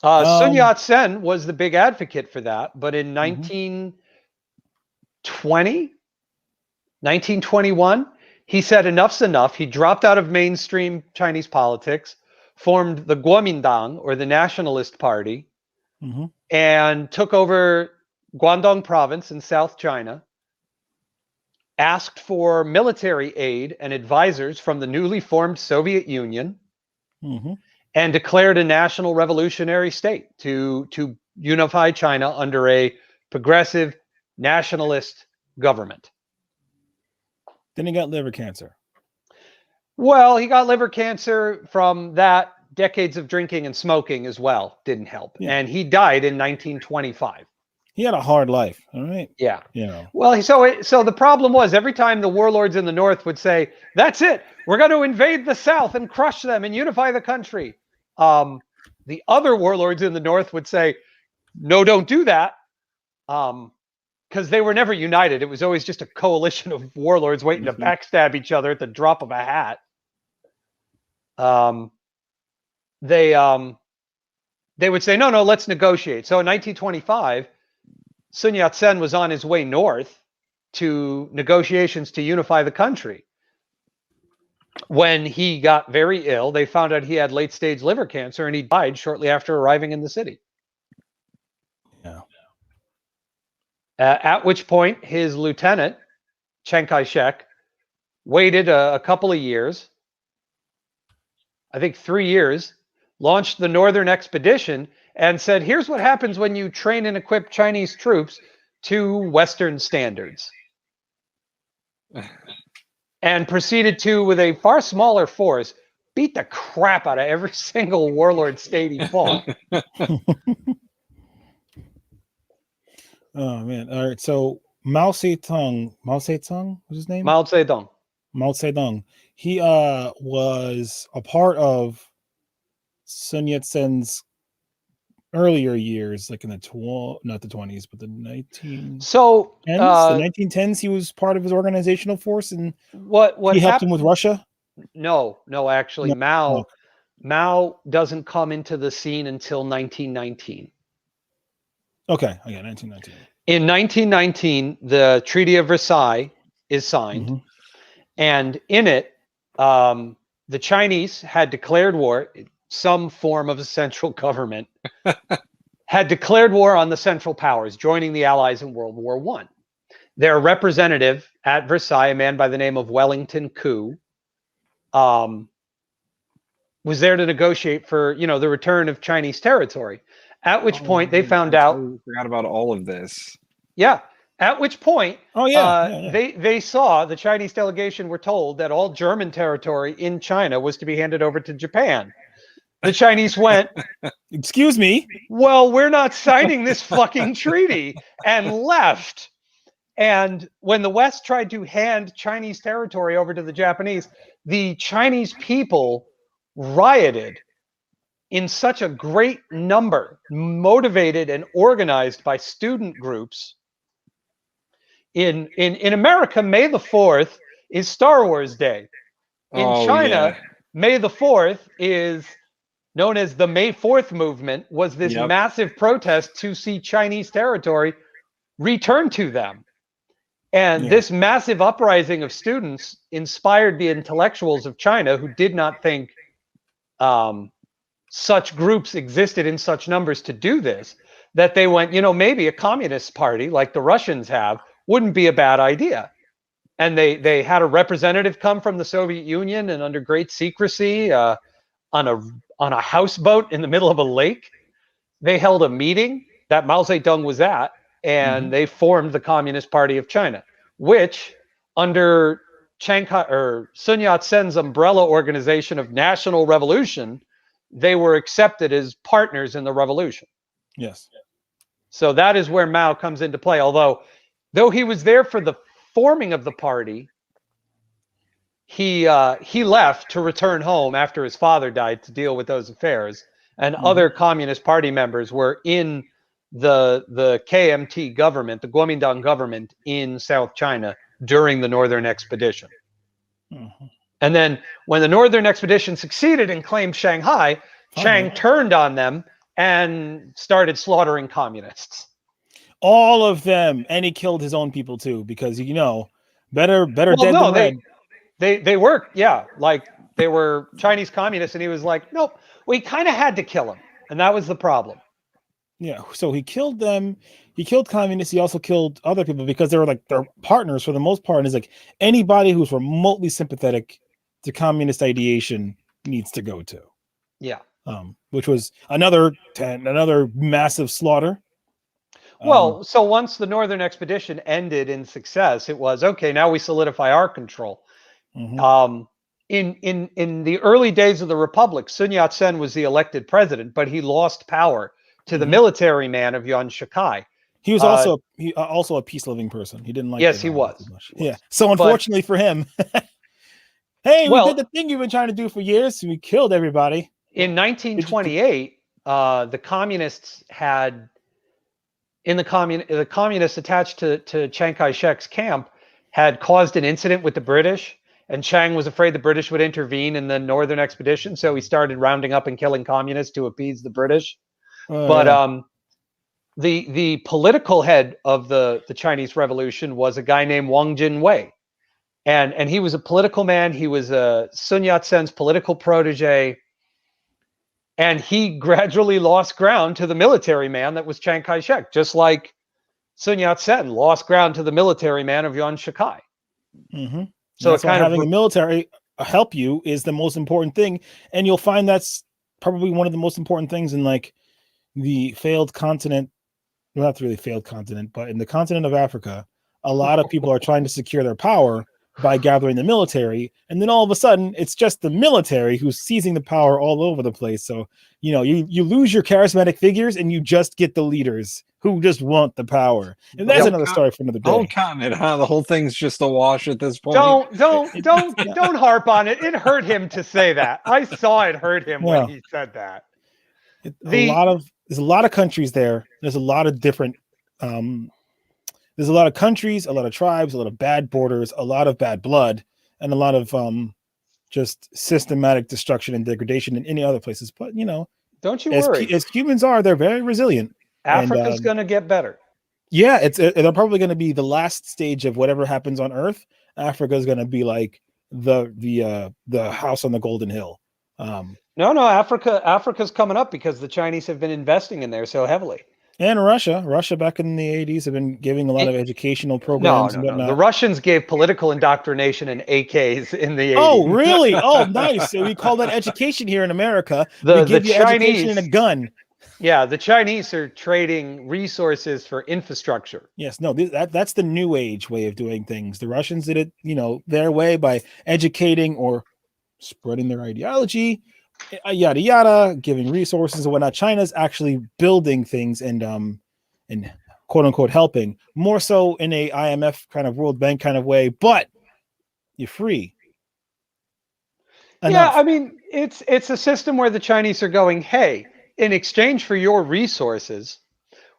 Sun Yat-sen was the big advocate for that, but in 1921, he said enough's enough. He dropped out of mainstream Chinese politics, formed the Kuomintang, or the Nationalist Party, and took over Guangdong province in South China, asked for military aid and advisors from the newly formed Soviet Union, and declared a national revolutionary state to unify China under a progressive nationalist government. Then he got liver cancer. Well, he got liver cancer from that. Decades of drinking and smoking as well didn't help. Yeah. And he died in 1925. He had a hard life, all right? Yeah. You know. Well, so the problem was every time the warlords in the North would say, that's it, we're going to invade the South and crush them and unify the country. The other warlords in the North would say, no, don't do that. Because they were never united. It was always just a coalition of warlords waiting to backstab each other at the drop of a hat. They would say, no, let's negotiate. So in 1925, Sun Yat-sen was on his way north to negotiations to unify the country. When he got very ill, they found out he had late-stage liver cancer, and he died shortly after arriving in the city. Yeah. At which point, his lieutenant, Chiang Kai-shek, waited a couple of years, I think 3 years, launched the Northern Expedition, and said, here's what happens when you train and equip Chinese troops to Western standards. And proceeded to, with a far smaller force, beat the crap out of every single warlord state he fought. Oh, man. All right. So Mao Zedong was his name? Mao Zedong. Mao Zedong. He was a part of Sun Yat-sen's earlier years, like in the not the 20s, but the 1910s. So the 1910s, he was part of his organizational force, and what he helped him with Russia. No, actually, no. Mao doesn't come into the scene until 1919. Okay, yeah, 1919. In 1919, the Treaty of Versailles is signed, and in it, the Chinese had declared war. Some form of a central government had declared war on the Central Powers, joining the Allies in World War I. Their representative at Versailles, a man by the name of Wellington Koo, was there to negotiate for, the return of Chinese territory. At which point they found out. I forgot about all of this. Yeah. At which point, yeah. They saw, the Chinese delegation were told that all German territory in China was to be handed over to Japan. The Chinese went, excuse me? Well, we're not signing this fucking treaty, and left. And when the West tried to hand Chinese territory over to the Japanese, the Chinese people rioted in such a great number, motivated and organized by student groups. In America, May the 4th is Star Wars Day. In China, May the 4th is known as the May 4th movement, was this massive protest to see Chinese territory returned to them. And this massive uprising of students inspired the intellectuals of China, who did not think such groups existed in such numbers to do this, that they went, maybe a communist party like the Russians have wouldn't be a bad idea. And they had a representative come from the Soviet Union, and under great secrecy on a houseboat in the middle of a lake, they held a meeting that Mao Zedong was at, and they formed the Communist Party of China, which under Sun Yat-sen's umbrella organization of National Revolution, they were accepted as partners in the revolution. Yes. So that is where Mao comes into play. Though he was there for the forming of the party, he left to return home after his father died to deal with those affairs. And other Communist Party members were in the KMT government, the Kuomintang government in South China during the Northern Expedition. Mhm. And then when the Northern Expedition succeeded and claimed Shanghai, Chiang turned on them and started slaughtering communists. All of them, and he killed his own people too, because better dead than red. They were, yeah, like they were Chinese communists, and he was like, nope, we kind of had to kill them, and that was the problem. Yeah, so he killed them. He killed communists. He also killed other people because they were like their partners for the most part. And it's like anybody who's remotely sympathetic to communist ideation needs to go to. Yeah. Which was another massive slaughter. Well, so once the Northern Expedition ended in success, it was okay. Now we solidify our control. Mm-hmm. In the early days of the Republic, Sun Yat-sen was the elected president, but he lost power to the military man of Yuan Shikai. He was also a peace-loving person. He didn't like. Yes, he was. Yeah. So unfortunately for him, hey, we did the thing you've been trying to do for years. We killed everybody. In 1928, the communists had, the communists attached to Chiang Kai-shek's camp had caused an incident with the British, and Chiang was afraid the British would intervene in the Northern Expedition, so he started rounding up and killing communists to appease the British. The political head of the Chinese Revolution was a guy named Wang Jinwei, and he was a political man. He was Sun Yat-sen's political protege, and he gradually lost ground to the military man that was Chiang Kai-shek, just like Sun Yat-sen lost ground to the military man of Yuan Shikai. Mm-hmm. So that's why having the military help you is the most important thing, and you'll find that's probably one of the most important things in like the failed continent. Well, not really failed continent, but in the continent of Africa, a lot of people are trying to secure their power by gathering the military, and then all of a sudden it's just the military who's seizing the power all over the place. So you lose your charismatic figures and you just get the leaders who just want the power, and that's another story for another day. Whole continent, huh? The whole thing's just a wash at this point. Don't harp on it. It hurt him to say that. I saw it hurt him when he said that. There's a lot of countries there. There's a lot of different there's a lot of countries, a lot of tribes, a lot of bad borders, a lot of bad blood, and a lot of just systematic destruction and degradation in any other places. But don't you worry. As humans are, they're very resilient. Africa's going to get better. Yeah, they're probably going to be the last stage of whatever happens on Earth. Africa is going to be like the house on the Golden Hill. No, Africa's coming up because the Chinese have been investing in there so heavily. And Russia back in the 80s have been giving a lot of educational programs and whatnot. The Russians gave political indoctrination and AKs in the 80s. Oh, really? Oh, nice. So we call that education here in America. We give you Chinese, education and a gun. Yeah, the Chinese are trading resources for infrastructure. Yes, no, that's the new age way of doing things. The Russians did it, their way by educating or spreading their ideology, yada yada, giving resources and whatnot. China's actually building things and quote unquote helping, more so in a IMF kind of World Bank kind of way, but you're free. Yeah, I mean, it's a system where the Chinese are going, hey, in exchange for your resources,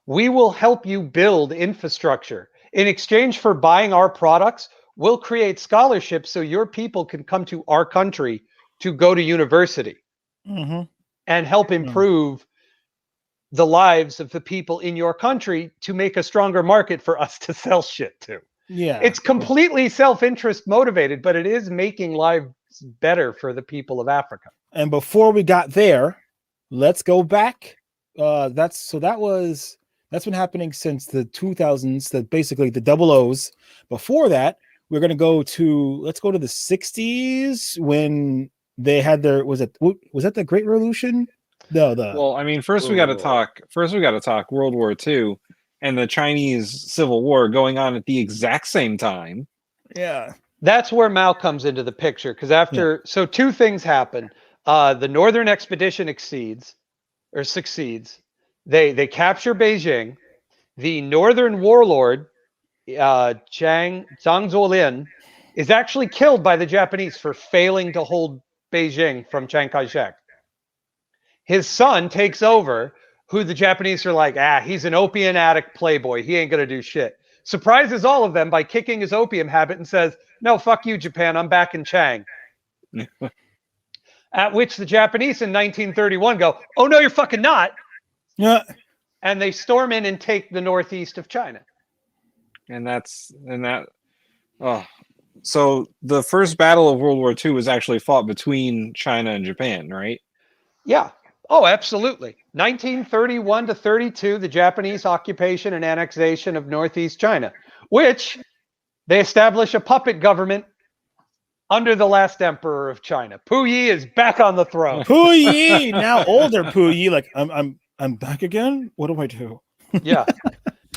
we will help you build infrastructure. In exchange for buying our products, we'll create scholarships so your people can come to our country to go to university and help improve the lives of the people in your country to make a stronger market for us to sell shit to. Yeah. It's completely self-interest motivated, but it is making lives better for the people of Africa. And before we got there, let's go back. That's been happening since the 2000s, basically the double O's. Before that, we're going to let's go to the 60s when they had their, was that the Great Revolution? Well, I mean, first we got to talk World War II and the Chinese Civil War going on at the exact same time. Yeah. That's where Mao comes into the picture, because so two things happen. The Northern Expedition succeeds. They capture Beijing. The Northern warlord, Zhang Zuolin, is actually killed by the Japanese for failing to hold Beijing from Chiang Kai-shek. His son takes over, who the Japanese are like, he's an opium addict playboy. He ain't going to do shit. Surprises all of them by kicking his opium habit and says, no, fuck you, Japan. I'm back in Chang. At which the Japanese in 1931 go, oh, no, you're fucking not. Yeah. And they storm in and take the northeast of China. So the first battle of World War II was actually fought between China and Japan, right? Yeah. Oh, absolutely. 1931 to 32, the Japanese occupation and annexation of northeast China, which they establish a puppet government under the last emperor of China. Puyi is back on the throne. Puyi, now older Puyi, like I'm back again. What do I do? Yeah,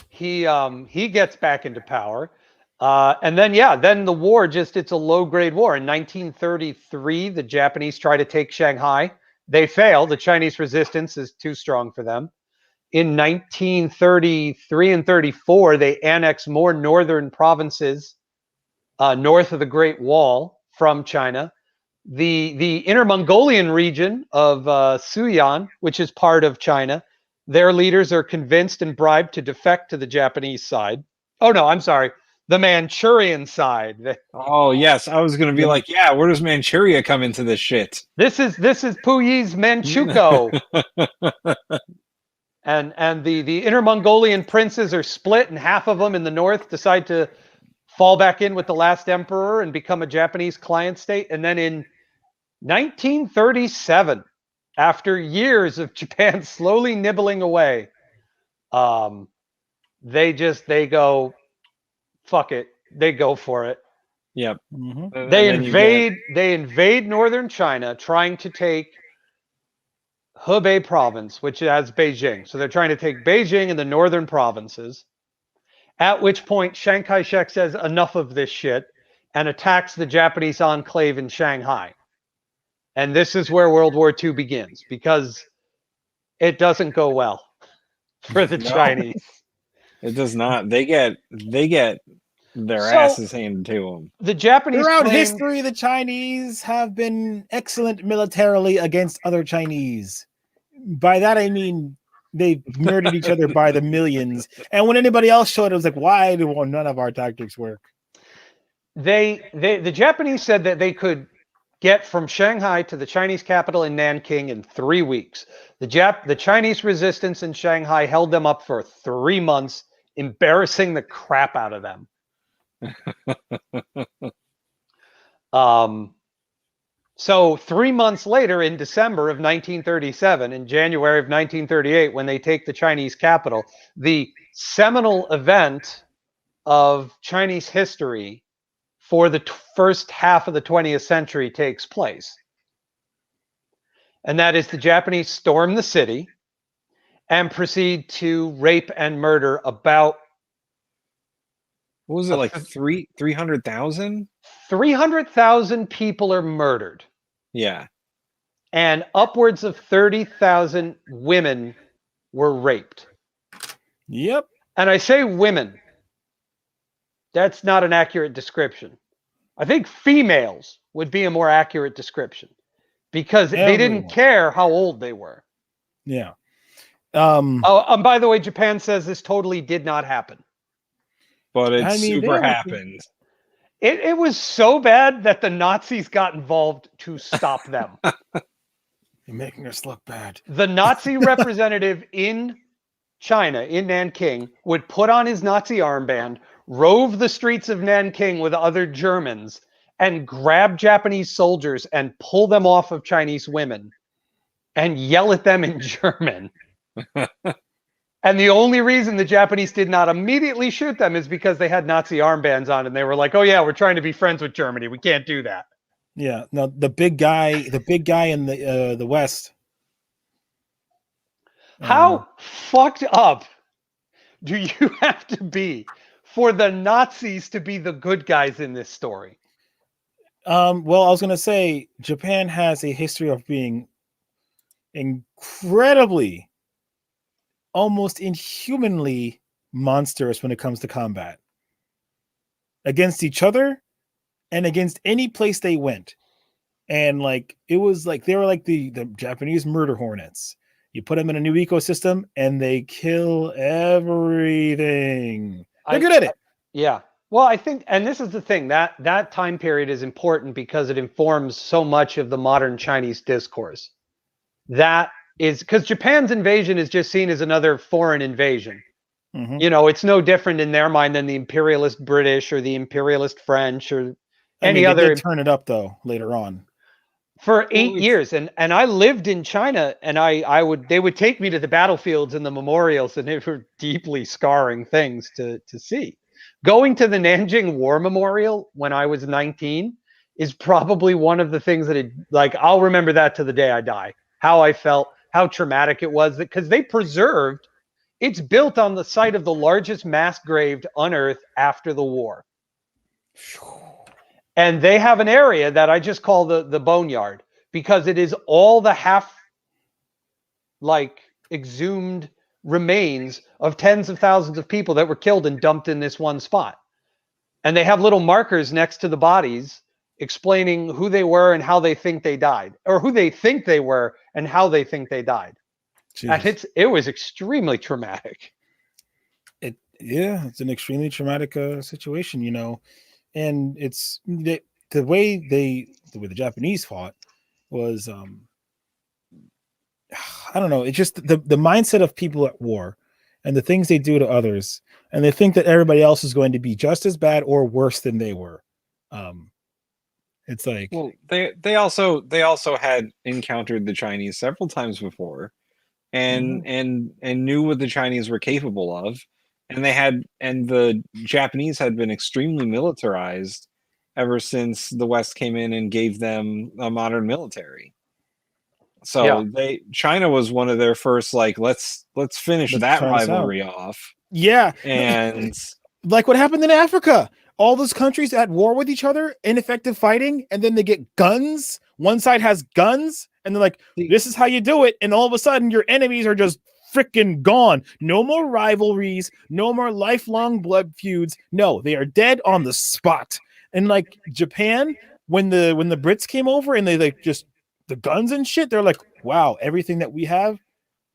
he gets back into power, and then the war it's a low grade war. In 1933, the Japanese try to take Shanghai. They fail. The Chinese resistance is too strong for them. In 1933 and 34, they annex more northern provinces north of the Great Wall from China. The Inner Mongolian region of Suiyang, which is part of China, their leaders are convinced and bribed to defect to the Japanese side. Oh, no, I'm sorry. The Manchurian side. Oh, yes. I was going to be like, yeah, where does Manchuria come into this shit? This is Puyi's Manchukuo. And the Inner Mongolian princes are split, and half of them in the north decide to fall back in with the last emperor and become a Japanese client state. And then in 1937, after years of Japan slowly nibbling away, they go, fuck it. They go for it. Yep. Mm-hmm. They invade northern China, trying to take Hebei province, which has Beijing. So they're trying to take Beijing and the northern provinces. At which point, Chiang Kai-shek says enough of this shit and attacks the Japanese enclave in Shanghai. And this is where World War II begins, because it doesn't go well for the Chinese. It does not. They get their asses handed to them. The Japanese throughout history, the Chinese have been excellent militarily against other Chinese. By that I mean they murdered each other by the millions. And when anybody else showed it was like, why do none of our tactics work? The Japanese said that they could get from Shanghai to the Chinese capital in Nanking in 3 weeks. The Chinese resistance in Shanghai held them up for 3 months, embarrassing the crap out of them. So 3 months later, in December of 1937, in January of 1938, when they take the Chinese capital, the seminal event of Chinese history for the first half of the 20th century takes place. And that is the Japanese storm the city and proceed to rape and murder about... What was it, like 300,000? 300,000 people are murdered. Yeah. And upwards of 30,000 women were raped. Yep. And I say women. That's not an accurate description. I think females would be a more accurate description, because they didn't care how old they were. Yeah. And by the way, Japan says this totally did not happen. But it super happened. It was so bad that the Nazis got involved to stop them. You're making us look bad. The Nazi representative in China, in Nanking, would put on his Nazi armband, rove the streets of Nanking with other Germans, and grab Japanese soldiers and pull them off of Chinese women and yell at them in German. And the only reason the Japanese did not immediately shoot them is because they had Nazi armbands on, and they were like, "Oh yeah, we're trying to be friends with Germany. We can't do that." Yeah. No, the big guy in the West. How fucked up do you have to be for the Nazis to be the good guys in this story? Well, I was gonna say Japan has a history of being incredibly, almost inhumanly monstrous when it comes to combat against each other and against any place they went. And like it was like they were like the Japanese murder hornets. You put them in a new ecosystem, and they kill everything. They're good at it. Yeah. Well, I think, and this is the thing, that time period is important because it informs so much of the modern Chinese discourse. That is because Japan's invasion is just seen as another foreign invasion. Mhm. You know, it's no different in their mind than the imperialist British or the imperialist French or any other. They did turn it up though later on. For 8 years, and I lived in China, and they would take me to the battlefields and the memorials, and they were deeply scarring things to see. Going to the Nanjing War Memorial when I was 19 is probably one of the things that I'll remember that to the day I die. How I felt, how traumatic it was, because they preserved. It's built on the site of the largest mass grave unearthed after the war. And they have an area that I just call the boneyard, because it is all the exhumed remains of tens of thousands of people that were killed and dumped in this one spot. And they have little markers next to the bodies explaining who they were and how they think they died, or who they think they were and how they think they died. Jeez. And it was extremely traumatic. It's an extremely traumatic situation, you know. And it's the way the Japanese fought was I don't know, it's just the mindset of people at war and the things they do to others, and they think that everybody else is going to be just as bad or worse than they were. It's like, well, they also had encountered the Chinese several times before, and knew what the Chinese were capable of. And the Japanese had been extremely militarized ever since the West came in and gave them a modern military. So China was one of their first, let's finish that rivalry off. Yeah. And like what happened in Africa, all those countries at war with each other, ineffective fighting, and then they get guns. One side has guns, and they're like, this is how you do it. And all of a sudden your enemies are just freaking gone. No more rivalries, no more lifelong blood feuds. No, they are dead on the spot. And like Japan, when the Brits came over and they just the guns and shit, they're like, wow, everything that we have,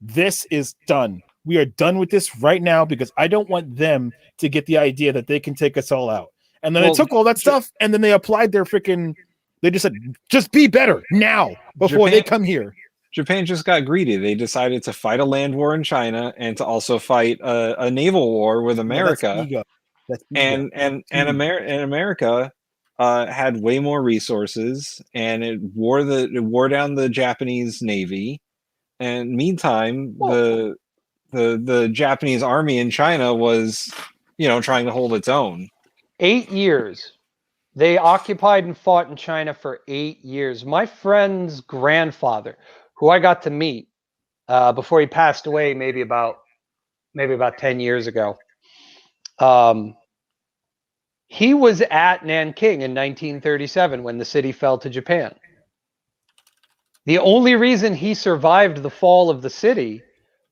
this is done. We are done with this right now, because I don't want them to get the idea that they can take us all out. And then they took all that stuff and then they applied their freaking, they just said, just be better now before they come here. Japan just got greedy. They decided to fight a land war in China and to also fight a naval war with America. No, that's ego. And America had way more resources, and it wore down the Japanese Navy. And meantime, the Japanese army in China was, trying to hold its own. 8 years. They occupied and fought in China for 8 years. My friend's grandfather, who I got to meet before he passed away, maybe about 10 years ago. He was at Nanking in 1937 when the city fell to Japan. The only reason he survived the fall of the city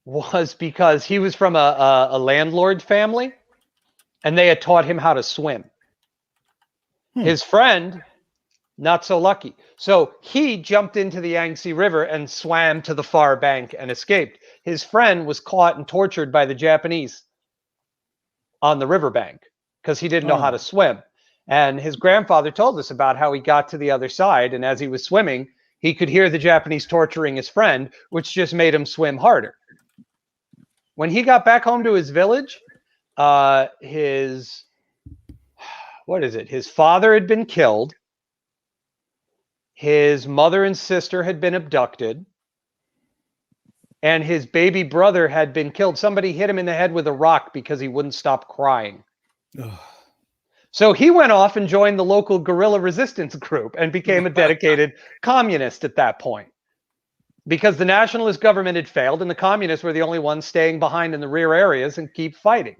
was because he was from a landlord family, and they had taught him how to swim. His friend, not so lucky. So he jumped into the Yangtze River and swam to the far bank and escaped. His friend was caught and tortured by the Japanese on the riverbank because he didn't know how to swim. And his grandfather told us about how he got to the other side, and as he was swimming, he could hear the Japanese torturing his friend, which just made him swim harder. When he got back home to his village, his father had been killed. His mother and sister had been abducted. And his baby brother had been killed. Somebody hit him in the head with a rock because he wouldn't stop crying. Ugh. So he went off and joined the local guerrilla resistance group and became a dedicated communist at that point. Because the nationalist government had failed and the communists were the only ones staying behind in the rear areas and keep fighting.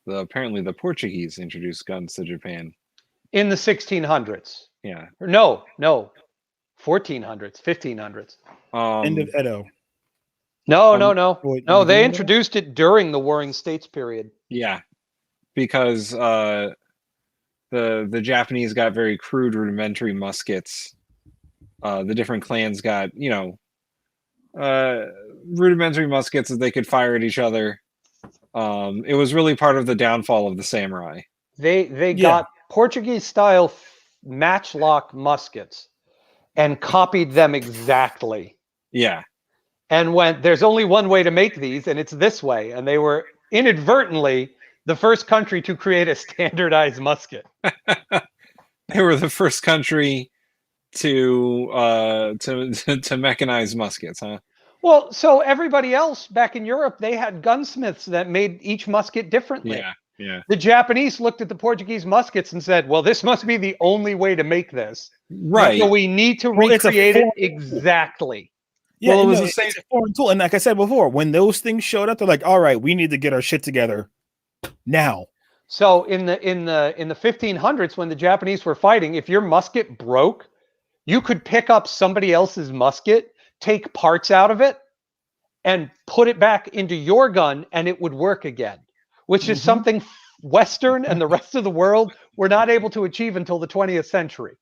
Apparently the Portuguese introduced guns to Japan. In the 1600s. Yeah. No. 1400s, 1500s. End of Edo. No, they introduced it during the Warring States period. Yeah. Because the Japanese got very crude rudimentary muskets the different clans got, rudimentary muskets that they could fire at each other. It was really part of the downfall of the samurai. They got Portuguese style matchlock muskets and copied them exactly. Yeah. And went, there's only one way to make these, and it's this way. And they were inadvertently the first country to create a standardized musket. They were the first country to mechanize muskets, huh? Well, so everybody else back in Europe, they had gunsmiths that made each musket differently. Yeah, yeah. The Japanese looked at the Portuguese muskets and said, well, this must be the only way to make this. Right. So we need to recreate it exactly. Yeah, well, it was the same. It's a foreign tool. And like I said before, when those things showed up, they're like, all right, we need to get our shit together now. So in the 1500s, when the Japanese were fighting, if your musket broke, you could pick up somebody else's musket, take parts out of it, and put it back into your gun, and it would work again, which is something Western and the rest of the world were not able to achieve until the 20th century.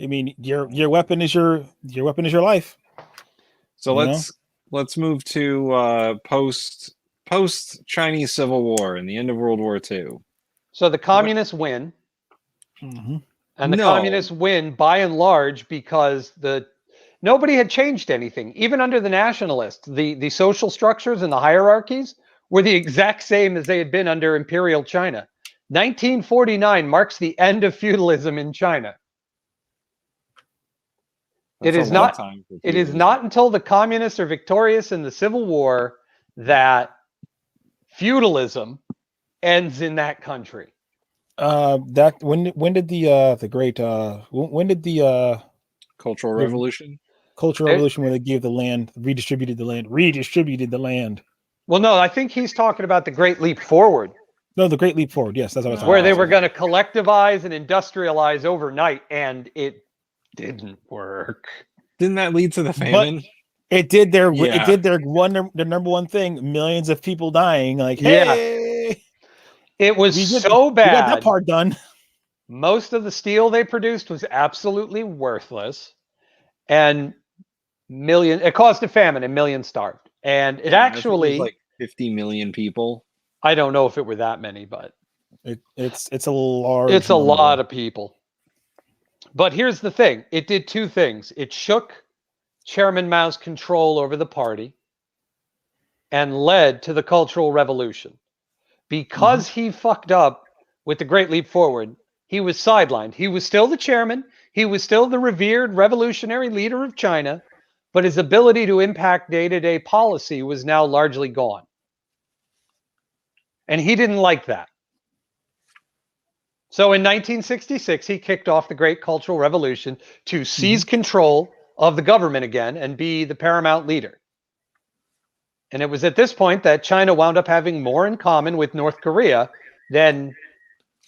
I mean, your weapon is your life. So let's move to post Chinese Civil War and the end of World War II. So the communists win, and the communists win by and large because nobody had changed anything. Even under the nationalists, the social structures and the hierarchies were the exact same as they had been under Imperial China. 1949 marks the end of feudalism in China. It is not until the communists are victorious in the Civil War that feudalism ends in that country. When did the great Cultural Revolution? Cultural Revolution, where they gave the land, redistributed the land. Well, no, I think he's talking about the Great Leap Forward. No, the Great Leap Forward. Yes, that's what I was talking where about. they were going to collectivize and industrialize overnight, and it didn't work. Didn't that lead to the famine? But it did their number one thing, millions of people dying. Like, hey, it was so bad. We got that part done. Most of the steel they produced was absolutely worthless, and it caused a famine and millions starved. And it actually was like 50 million people. I don't know if it were that many, but it's a large. It's a lot of people. But here's the thing. It did two things. It shook Chairman Mao's control over the party and led to the Cultural Revolution. Because he fucked up with the Great Leap Forward, he was sidelined. He was still the chairman. He was still the revered revolutionary leader of China, but his ability to impact day-to-day policy was now largely gone. And he didn't like that. So in 1966, he kicked off the Great Cultural Revolution to seize control of the government again and be the paramount leader. And it was at this point that China wound up having more in common with North Korea than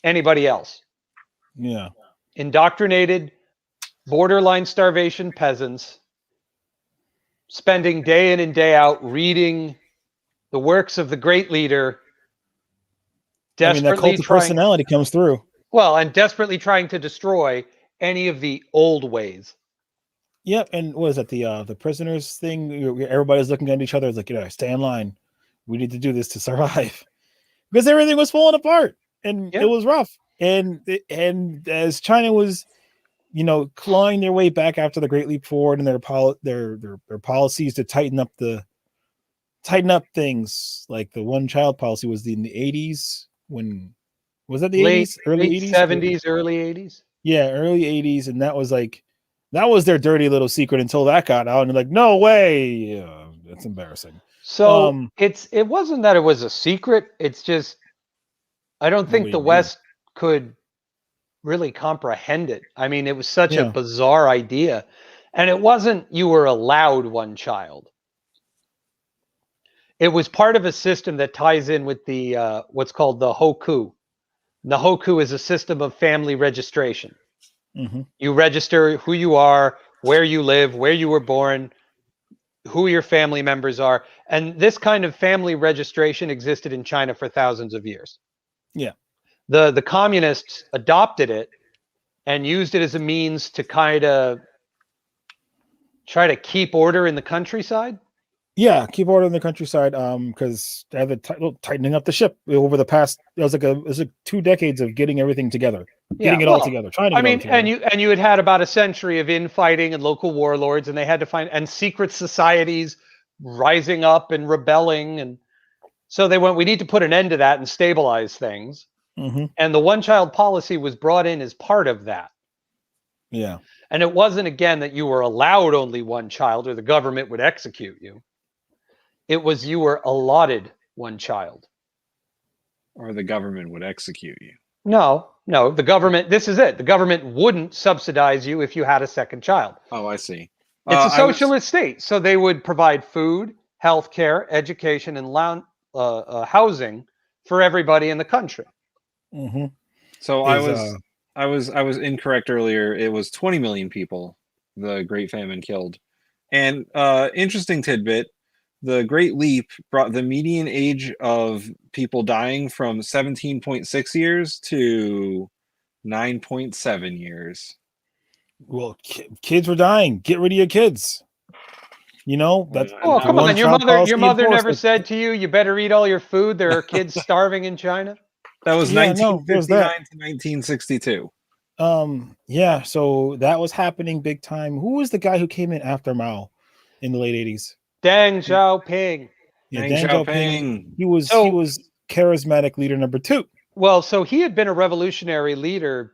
anybody else. Yeah. Indoctrinated, borderline starvation peasants, spending day in and day out reading the works of the great leader. That cult of personality comes through. Well, and desperately trying to destroy any of the old ways. Yep, and what is that, the prisoners thing? Everybody's looking at each other. It's like, stay in line. We need to do this to survive. Because everything was falling apart, and it was rough. And as China was, clawing their way back after the Great Leap Forward and their policies to tighten up things, like the one-child policy was in the 80s. When was that? The 80s, early 80s, 70s, early 80s. Yeah, early 80s, and that was their dirty little secret until that got out, and they're like, no way, that's embarrassing. So it wasn't that it was a secret. It's just I don't think the West could really comprehend it. I mean, it was such a bizarre idea, and it wasn't you were allowed one child. It was part of a system that ties in with the what's called the Hoku. The Hoku is a system of family registration. You register who you are, where you live, where you were born, who your family members are. And this kind of family registration existed in China for thousands of years. Yeah. The communists adopted it and used it as a means to kind of try to keep order in the countryside? Yeah, keep order in the countryside. Because they had tightening up the ship over the past. It was like 2 decades of getting everything together, getting it all together, trying to. And you had about a century of infighting and local warlords, and they had to find secret societies rising up and rebelling, and so they went. We need to put an end to that and stabilize things. Mm-hmm. And the one-child policy was brought in as part of that. Yeah. And it wasn't, again, that you were allowed only one child or the government would execute you. It was you were allotted one child. Or the government would execute you. No, the government, this is it. The government wouldn't subsidize you if you had a second child. Oh, I see. It's a socialist state. So they would provide food, health care, education, and housing for everybody in the country. Mm-hmm. So I was incorrect earlier. It was 20 million people the Great Famine killed. And interesting tidbit, the Great Leap brought the median age of people dying from 17.6 years to 9.7 years. Well, kids were dying. Get rid of your kids. You know, that's come on. Your mother never said to you, you better eat all your food. There are kids starving in China. That was 1959 to 1962. Yeah, so that was happening big time. Who was the guy who came in after Mao in the late 80s? Deng Xiaoping. Yeah, Deng Xiaoping. He was charismatic leader number 2. Well, so he had been a revolutionary leader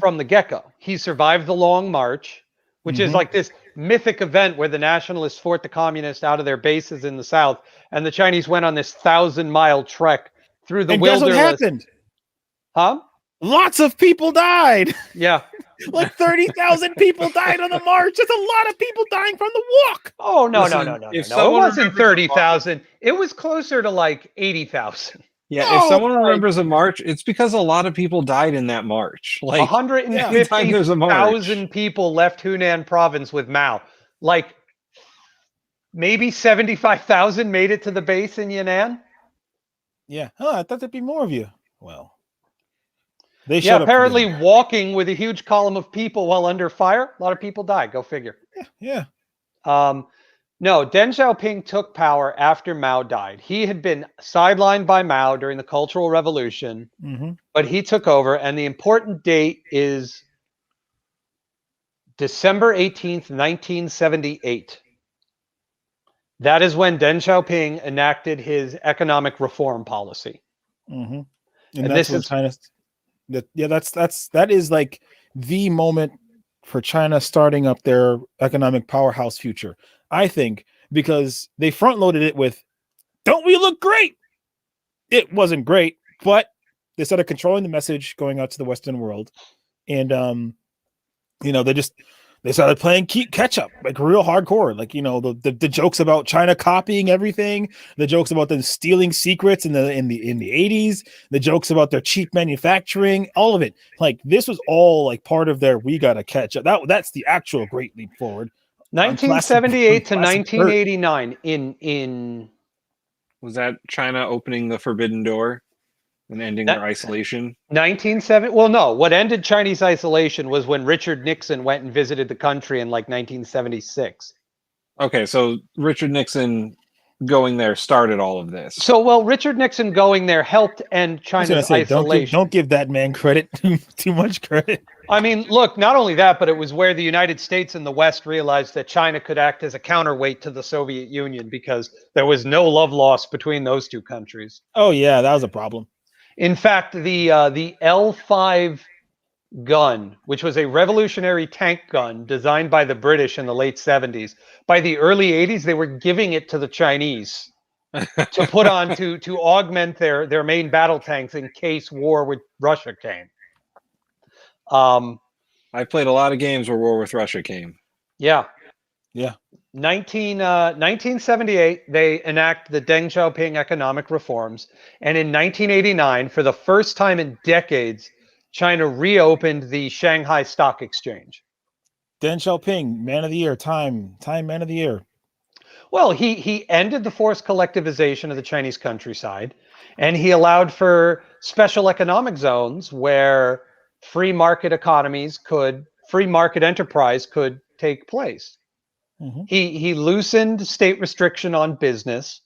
from the get-go. He survived the Long March, which is like this mythic event where the nationalists fought the communists out of their bases in the South, and the Chinese went on this 1,000-mile trek through the wilderness. Guess what happened? Huh? Lots of people died. Yeah. Like 30,000 people died on the march. That's a lot of people dying from the walk. Oh, no. It wasn't 30,000. It was closer to like 80,000. Yeah, if someone remembers a march, it's because a lot of people died in that march. Like 150,000 people left Hunan province with Mao. Like maybe 75,000 made it to the base in Yan'an. Yeah. I thought there'd be more of you. Well, they apparently walking with a huge column of people while under fire. A lot of people died. Go figure. Yeah. No, Deng Xiaoping took power after Mao died. He had been sidelined by Mao during the Cultural Revolution, but he took over, and the important date is December 18th, 1978. That is when Deng Xiaoping enacted his economic reform policy. And that's when China. That is like the moment for China starting up their economic powerhouse future. I think, because they front loaded it with, don't we look great? It wasn't great, but they started controlling the message going out to the Western world. And, they started playing catch up, like real hardcore. Like, the jokes about China copying everything, the jokes about them stealing secrets in the 80s, the jokes about their cheap manufacturing, all of it. Like, this was all like part of their, we got to catch up. That's the actual great leap forward. 1978 to 1989 in was that China opening the forbidden door and ending their isolation? 1970. Well, no. What ended Chinese isolation was when Richard Nixon went and visited the country in like 1976. Okay, so Richard Nixon going there started all of this. So, Richard Nixon going there helped end China's isolation. Don't give that man credit, too much credit. I mean, look, not only that, but it was where the United States and the West realized that China could act as a counterweight to the Soviet Union because there was no love lost between those two countries. Oh, yeah, that was a problem. In fact, the L5 gun, which was a revolutionary tank gun designed by the British in the late 70s, by the early 80s, they were giving it to the Chinese to put on to augment their main battle tanks in case war with Russia came. I played a lot of games where war with Russia came. Yeah. 1978, they enact the Deng Xiaoping economic reforms. And in 1989, for the first time in decades, China reopened the Shanghai Stock Exchange. Deng Xiaoping, man of the year, Time man of the year. Well, he ended the forced collectivization of the Chinese countryside, and he allowed for special economic zones where free market enterprise could take place. Mm-hmm. He loosened state restriction on business,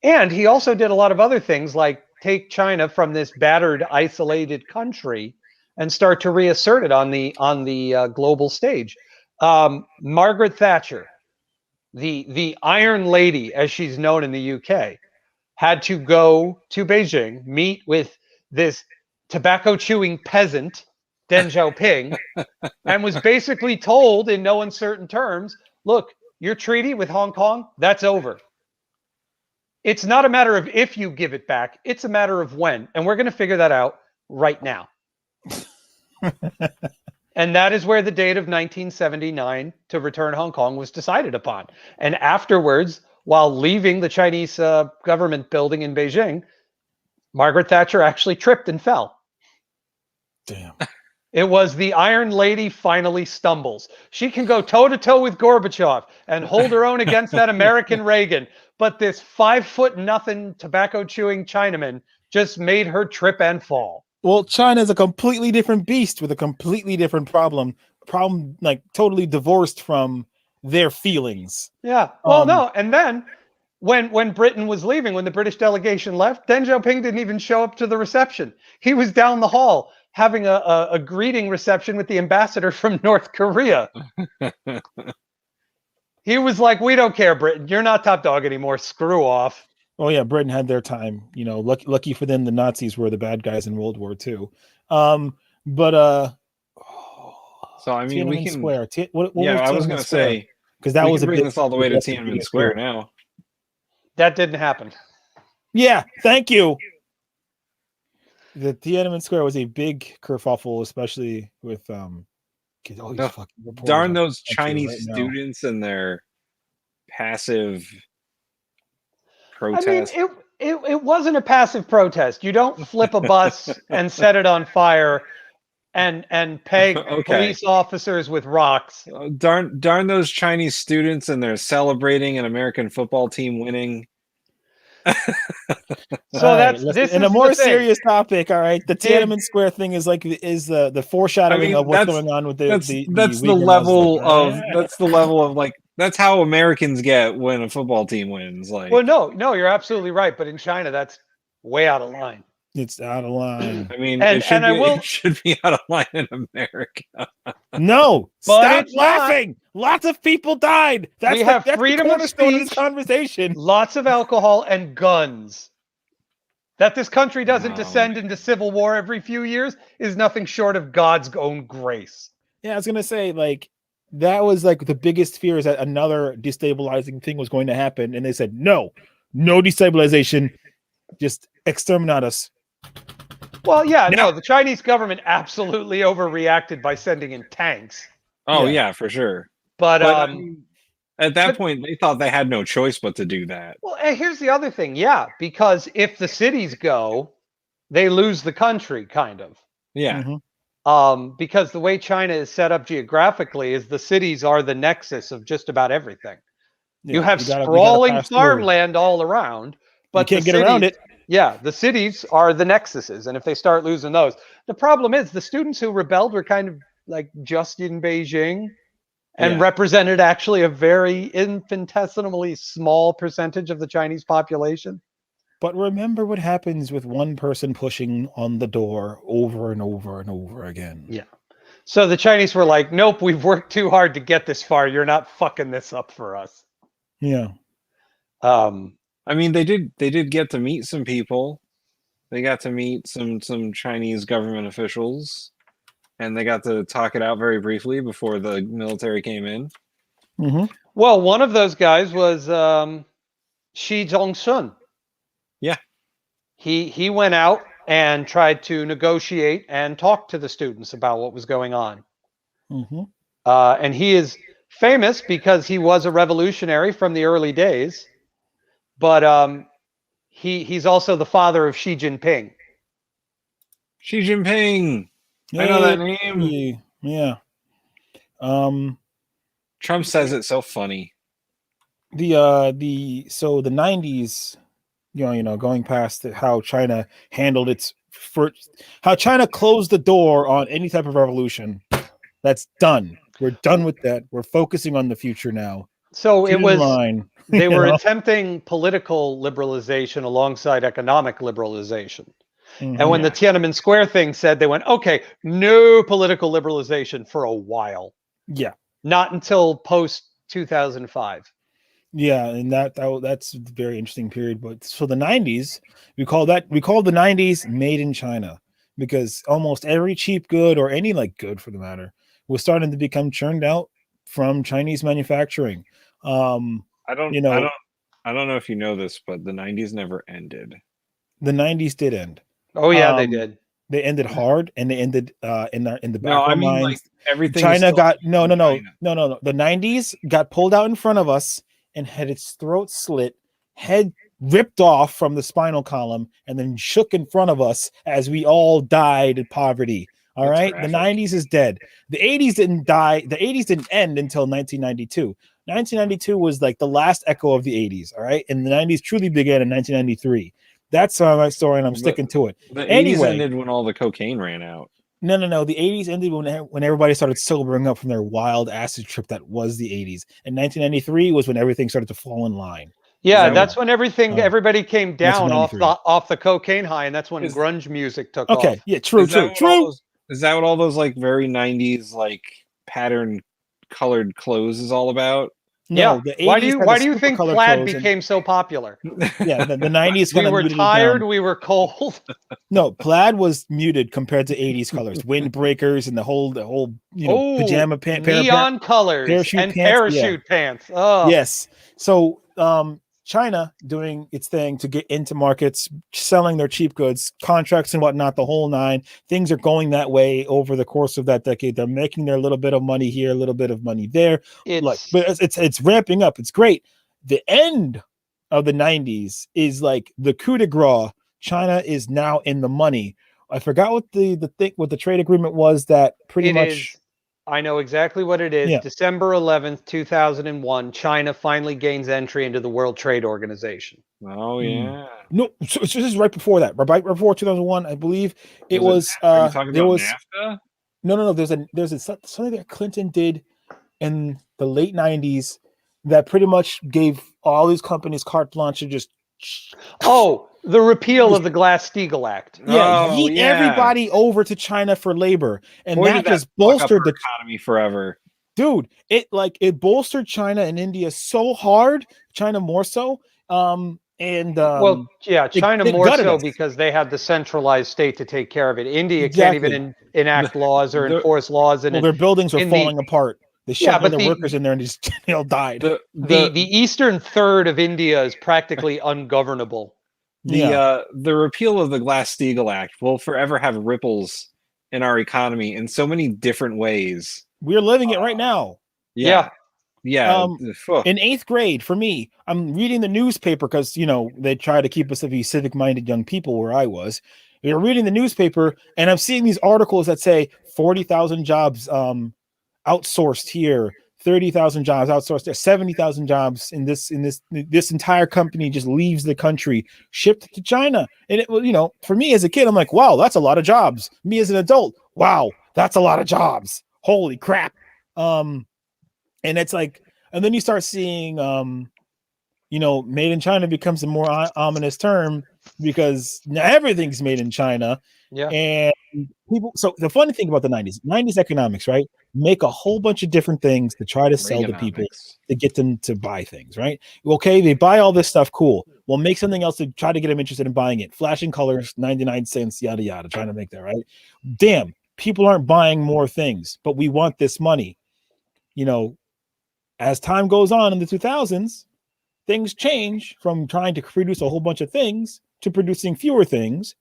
and he also did a lot of other things like take China from this battered, isolated country and start to reassert it on the global stage. Margaret Thatcher, the Iron Lady, as she's known in the UK, had to go to Beijing, meet with this tobacco chewing peasant, Deng Xiaoping, and was basically told in no uncertain terms, look, your treaty with Hong Kong, that's over. It's not a matter of if you give it back, it's a matter of when. And we're going to figure that out right now. And that is where the date of 1979 to return Hong Kong was decided upon. And afterwards, while leaving the Chinese government building in Beijing, Margaret Thatcher actually tripped and fell. Damn. It was the Iron Lady finally stumbles. She can go toe-to-toe with Gorbachev and hold her own against that American Reagan. But this 5'0" tobacco-chewing Chinaman just made her trip and fall. Well, China is a completely different beast with a completely different problem like totally divorced from their feelings. Yeah. Well, no. And then when Britain was leaving, when the British delegation left, Deng Xiaoping didn't even show up to the reception. He was down the hall having a greeting reception with the ambassador from North Korea. He was like, we don't care, Britain. You're not top dog anymore. Screw off. Oh yeah, Britain had their time. You know, lucky for them, the Nazis were the bad guys in World War II. So I mean, we can. Square. What I was going to say, because that was bring this all the way to Tiananmen Square now. That didn't happen. Yeah, thank you. The Tiananmen Square was a big kerfuffle, especially with darn those Chinese students and their passive protest. I mean, it wasn't a passive protest. You don't flip a bus and set it on fire and peg police officers with rocks. Darn those Chinese students and they're celebrating an American football team winning. So that's this in a more serious topic. All right, the Tiananmen Square thing is the foreshadowing of what's going on with that's the level of like that's how Americans get when a football team wins. Like, well, no, you're absolutely right. But in China, that's way out of line. It's out of line. I mean, it should be out of line in America. No, stop laughing. Lots of people died. We have freedom of speech, of this conversation. Lots of alcohol and guns. That this country doesn't descend into civil war every few years is nothing short of God's own grace. Yeah, I was gonna say, like, that was like the biggest fear is that another destabilizing thing was going to happen, and they said no destabilization, just exterminate us. Well, yeah, no, the Chinese government absolutely overreacted by sending in tanks. Oh yeah, for sure. But at that point, they thought they had no choice but to do that. Well, and here's the other thing, because if the cities go, they lose the country, kind of. Yeah. Mm-hmm. Because the way China is set up geographically is the cities are the nexus of just about everything. Yeah, you have sprawling farmland all around, but you can't get around it. Yeah, the cities are the nexuses, and if they start losing those, the problem is the students who rebelled were kind of like just in Beijing and represented actually a very infinitesimally small percentage of the Chinese population. But remember what happens with one person pushing on the door over and over and over again. Yeah. So the Chinese were like, nope, we've worked too hard to get this far. You're not fucking this up for us. Yeah. I mean, they did get to meet some people. They got to meet some Chinese government officials, and they got to talk it out very briefly before the military came in. Mm-hmm. Well, one of those guys was Xi Zhongxun. Yeah. He went out and tried to negotiate and talk to the students about what was going on. Mm-hmm. And he is famous because he was a revolutionary from the early days. But he's also the father of Xi Jinping. Xi Jinping. I know that name. Yeah. Trump says it so funny. The 90s, going past how China handled how China closed the door on any type of revolution. That's done. We're done with that. We're focusing on the future now. So it was line, they you were know? attempting political liberalization alongside economic liberalization. Mhm. And when the Tiananmen Square thing said, they went, okay, no political liberalization for a while. Yeah. Not until post 2005. Yeah, and that's a very interesting period. But so the 90s, we call the 90s made in China, because almost every cheap good, or any like good for the matter, was starting to become churned out from Chinese manufacturing. I don't You know, know if you know this, but the 90s never ended. the 90s did end. Oh yeah, they did. They ended hard, and they ended in the back No, of I our mean like minds. everything. China got no. China. The 90s got pulled out in front of us and had its throat slit, head ripped off from the spinal column, and then shook in front of us as we all died in poverty. All That's right, graphic. the 90s is dead. The 80s didn't die. The 80s didn't end until 1992. 1992 was like the last echo of the 80s. All right, and the 90s truly began in 1993. That's my story, and I'm sticking to it. The 80s Anyway, ended when all the cocaine ran out. No. The 80s ended when everybody started sobering up from their wild acid trip that was the 80s. And 1993 was when everything started to fall in line. Yeah, that's when everybody came down off 1993. the cocaine high, and that's when grunge music took Okay, off. yeah, true. Is that what all those like very 90s like pattern colored clothes is all about? No, Yeah. the 80s Why do you super think colored plaid clothes became so popular? Yeah, the 90s We kind of were muted tired, it down. we were cold. No, plaid was muted compared to 80s colors, windbreakers, and the whole pajama neon colors parachute and parachute pants. Oh, yes. So China doing its thing to get into markets, selling their cheap goods, contracts and whatnot, the whole nine. Things are going that way over the course of that decade. They're making their little bit of money here, a little bit of money there. But it's ramping up. It's great. The end of the 90s is like the coup de grace. China is now in the money. I forgot what the trade agreement was that pretty much. I know exactly what it is. Yeah. December 11th, 2001, China finally gains entry into the World Trade Organization. Oh, yeah. No, so this is right before that. Right before 2001, I believe it was. Are you talking about NAFTA? No. There's something that Clinton did in the late 90s that pretty much gave all these companies carte blanche to just. The repeal of the Glass-Steagall Act. Yeah, yeet everybody over to China for labor, and that just bolstered the economy forever. Dude, it bolstered China and India so hard, China more so. China more so because they had the centralized state to take care of it. India can't even enact laws or enforce laws, and their buildings are falling apart. They shut the workers in there and they all died. The eastern third of India is practically ungovernable. The repeal of the Glass-Steagall Act will forever have ripples in our economy in so many different ways. We're living it right now. Yeah. In 8th grade, for me, I'm reading the newspaper because they try to keep us to be civic-minded young people where I was. We were reading the newspaper, and I'm seeing these articles that say 40,000 jobs outsourced here, 30,000 jobs outsourced there, 70,000 jobs in this entire company just leaves the country, shipped to China. And it was, for me as a kid, I'm like, wow, that's a lot of jobs. Me as an adult, wow, that's a lot of jobs. Holy crap. And it's like, and then you start seeing, made in China becomes a more ominous term because now everything's made in China. Yeah. And people, so the funny thing about the 90s economics, right? Make a whole bunch of different things to try to sell to people to get them to buy things, right? Okay, they buy all this stuff, cool. Well, make something else to try to get them interested in buying it. Flashing colors, 99 cents, yada, yada, trying to make that, right? Damn, people aren't buying more things, but we want this money. As time goes on in the 2000s, things change from trying to produce a whole bunch of things to producing fewer things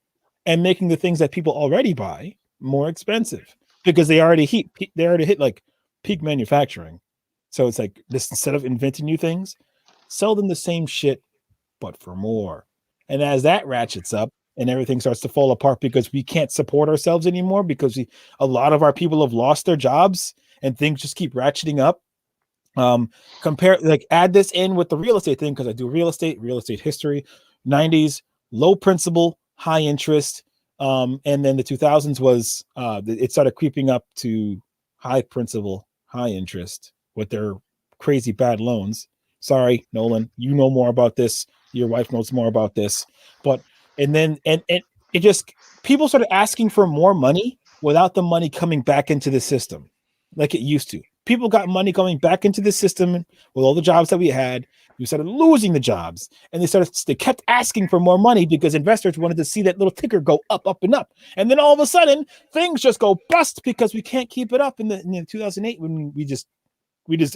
and making the things that people already buy more expensive because they already hit like peak manufacturing. So it's like this, instead of inventing new things, sell them the same shit, but for more. And as that ratchets up and everything starts to fall apart because we can't support ourselves anymore because a lot of our people have lost their jobs and things just keep ratcheting up. Add this in with the real estate thing because I do real estate history. 90s, low principal, high interest. And then the 2000s was it started creeping up to high principal, high interest with their crazy bad loans. Sorry, Nolan, you know more about this. Your wife knows more about this. But and it just people started asking for more money without the money coming back into the system like it used to. People got money going back into the system with all the jobs that we had. We started losing the jobs, and they kept asking for more money because investors wanted to see that little ticker go up, up, and up. And then all of a sudden, things just go bust because we can't keep it up. In the 2008, when we just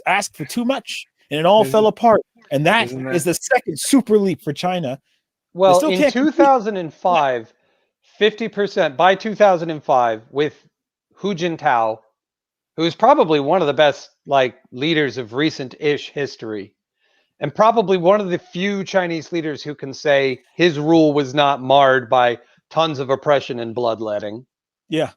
asked for too much, and it all fell apart. And that is the second super leap for China. Well, in 2005, 50% by 2005 with Hu Jintao, who's probably one of the best leaders of recent-ish history, and probably one of the few Chinese leaders who can say his rule was not marred by tons of oppression and bloodletting. Yeah.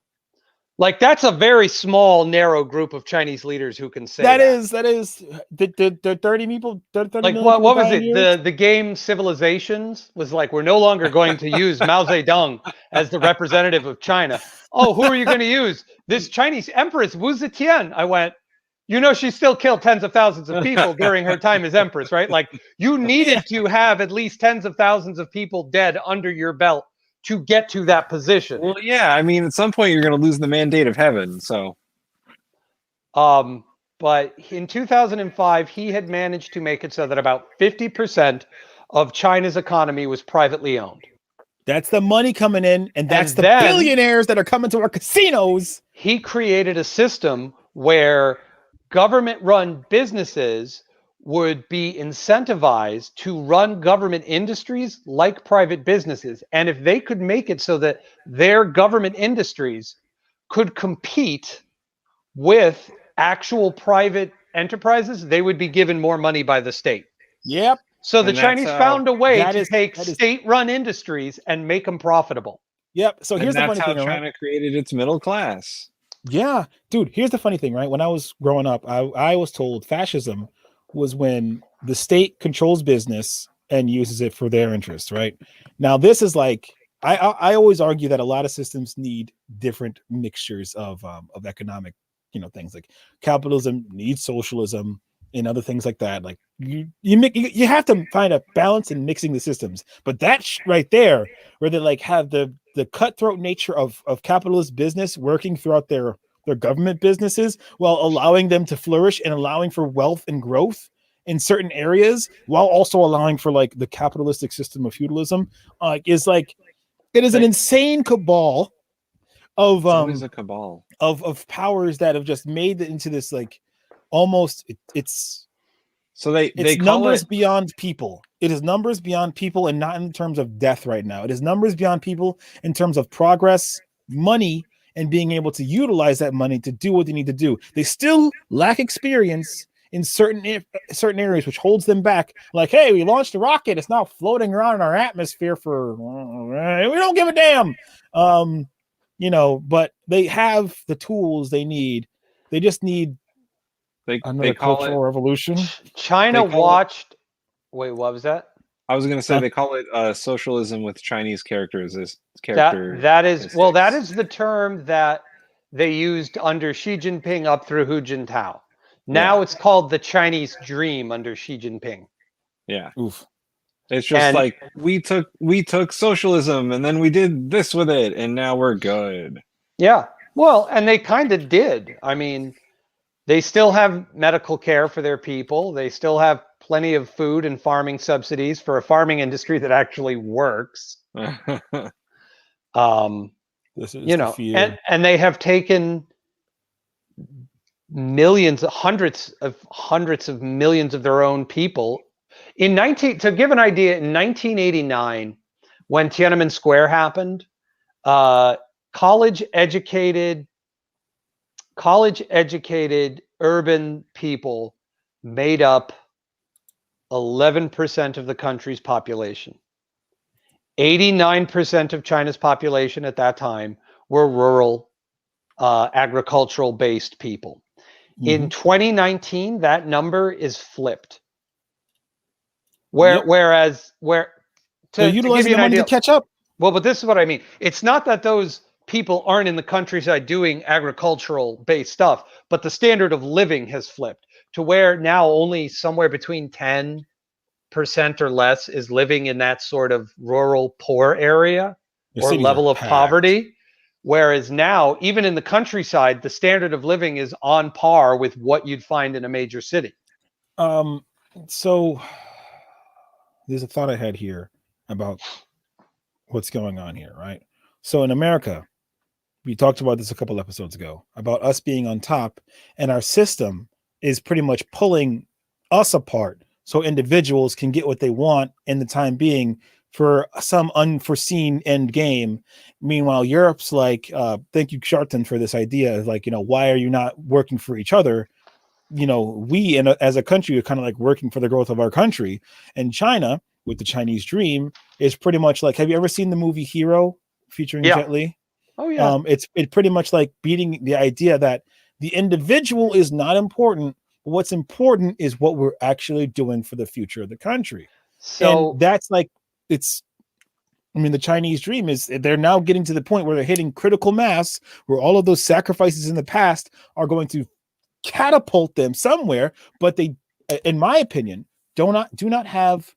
That's a very small, narrow group of Chinese leaders who can say that. That is the 30 people. 30 what was it? The game Civilizations was we're no longer going to use Mao Zedong as the representative of China. Oh, who are you going to use? This Chinese Empress Wu Zetian. I went, she still killed tens of thousands of people during her time as Empress, right? You needed to have at least tens of thousands of people dead under your belt to get to that position. Well, yeah, I mean, at some point you're going to lose the mandate of heaven, so. But in 2005, he had managed to make it so that about 50% of China's economy was privately owned. That's the money coming in, and that's the billionaires that are coming to our casinos. He created a system where government-run businesses would be incentivized to run government industries like private businesses. And if they could make it so that their government industries could compete with actual private enterprises, they would be given more money by the state. Yep. So the Chinese found a way to take state-run industries and make them profitable. Yep. So here's the funny thing. That's how China created its middle class. Yeah, dude. Here's the funny thing, right? When I was growing up, I was told fascism was when the state controls business and uses it for their interest, right? Now, this is I always argue that a lot of systems need different mixtures of economic, things like capitalism needs socialism and other things like that. You have to find a balance in mixing the systems. But that's right there where they have the cutthroat nature of capitalist business working throughout their government businesses while allowing them to flourish and allowing for wealth and growth in certain areas while also allowing for the capitalistic system of feudalism it is an insane cabal of always a cabal of powers that have just made it into this almost it's numbers beyond people. It is numbers beyond people, and not in terms of death right now. It is numbers beyond people in terms of progress, money, and being able to utilize that money to do what they need to do. They still lack experience in certain areas, which holds them back. Hey, we launched a rocket. It's now floating around in our atmosphere we don't give a damn. But they have the tools they need. They just need another cultural revolution. China watched. Wait, what was that? I was going to say they call it socialism with Chinese characters. That is the term that they used under Xi Jinping up through Hu Jintao. Now it's called the Chinese Dream under Xi Jinping. Yeah. Oof. It's just we took socialism and then we did this with it and now we're good. Yeah. Well, and they kind of did. I mean, they still have medical care for their people. They still have plenty of food and farming subsidies for a farming industry that actually works. This is and they have taken hundreds of millions of their own people. To give an idea, in 1989, when Tiananmen Square happened, college educated urban people made up 11% of the country's population. 89% of China's population at that time were rural, agricultural-based people. Mm-hmm. In 2019, that number is flipped. They're utilizing the money to catch up. Well, but this is what I mean. It's not that those people aren't in the countryside doing agricultural based stuff, but the standard of living has flipped to where now only somewhere between 10% or less is living in that sort of rural poor area or level of poverty. Whereas now, even in the countryside, the standard of living is on par with what you'd find in a major city. So there's a thought I had here about what's going on here, right? So in America, we talked about this a couple episodes ago about us being on top, and our system is pretty much pulling us apart so individuals can get what they want in the time being for some unforeseen end game. Meanwhile, Europe's like, thank you, Sharton, for this idea. Like, why are you not working for each other? We as a country are kind of like working for the growth of our country. And China, with the Chinese dream, is pretty much like, have you ever seen the movie Hero featuring Jet Li? Oh yeah. It's pretty much like beating the idea that the individual is not important. But what's important is what we're actually doing for the future of the country. So and that's like, the Chinese dream is they're now getting to the point where they're hitting critical mass, where all of those sacrifices in the past are going to catapult them somewhere. But they, in my opinion, do not have.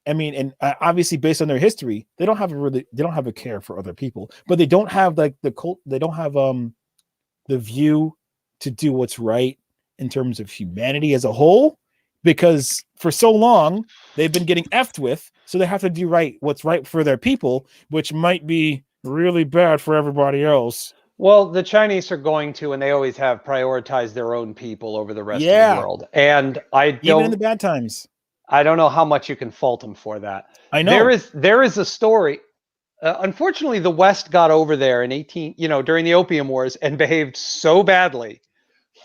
And obviously based on their history, they don't have a care for other people, but they don't have like they don't have the view to do what's right in terms of humanity as a whole, because for so long they've been getting effed with, so they have to do what's right for their people, which might be really bad for everybody else. Well, the Chinese are going to, and they always have, prioritized their own people over the rest of the world. And even in the bad times. I don't know how much you can fault them for that. I know there is a story. Unfortunately, the West got over there in during the Opium Wars and behaved so badly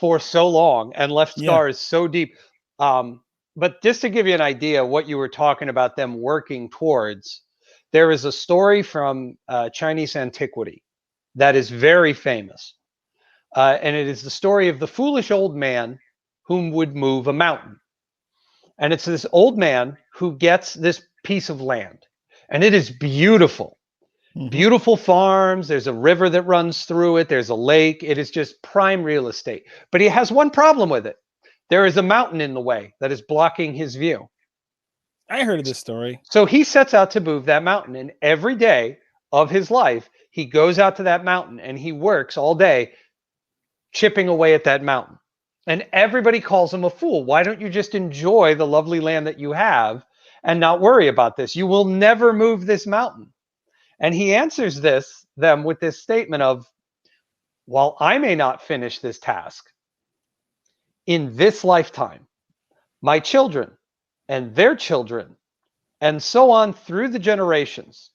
for so long and left scars so deep. But just to give you an idea what you were talking about them working towards, there is a story from Chinese antiquity that is very famous. And it is the story of the foolish old man whom would move a mountain. And it's this old man who gets this piece of land, and it is beautiful. Mm-hmm. Beautiful farms. There's a river that runs through it. There's a lake. It is just prime real estate. But he has one problem with it. There is a mountain in the way that is blocking his view. I heard of this story. So he sets out to move that mountain, and every day of his life, he goes out to that mountain and he works all day chipping away at that mountain. And everybody calls him a fool. Why don't you just enjoy the lovely land that you have and not worry about this? You will never move this mountain. And he answers them with this statement of, while I may not finish this task in this lifetime, my children and their children, and so on through the generations,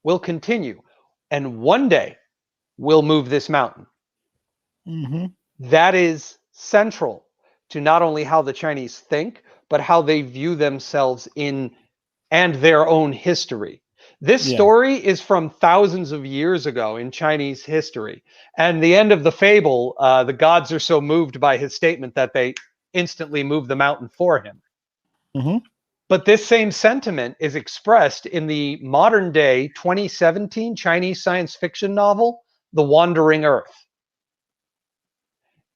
will continue. And one day we'll move this mountain. Mm-hmm. That is central to not only how the Chinese think, but how they view themselves and their own history. This story is from thousands of years ago in Chinese history. And the end of the fable, the gods are so moved by his statement that they instantly move the mountain for him. Mm-hmm. But this same sentiment is expressed in the modern day 2017 Chinese science fiction novel, The Wandering Earth.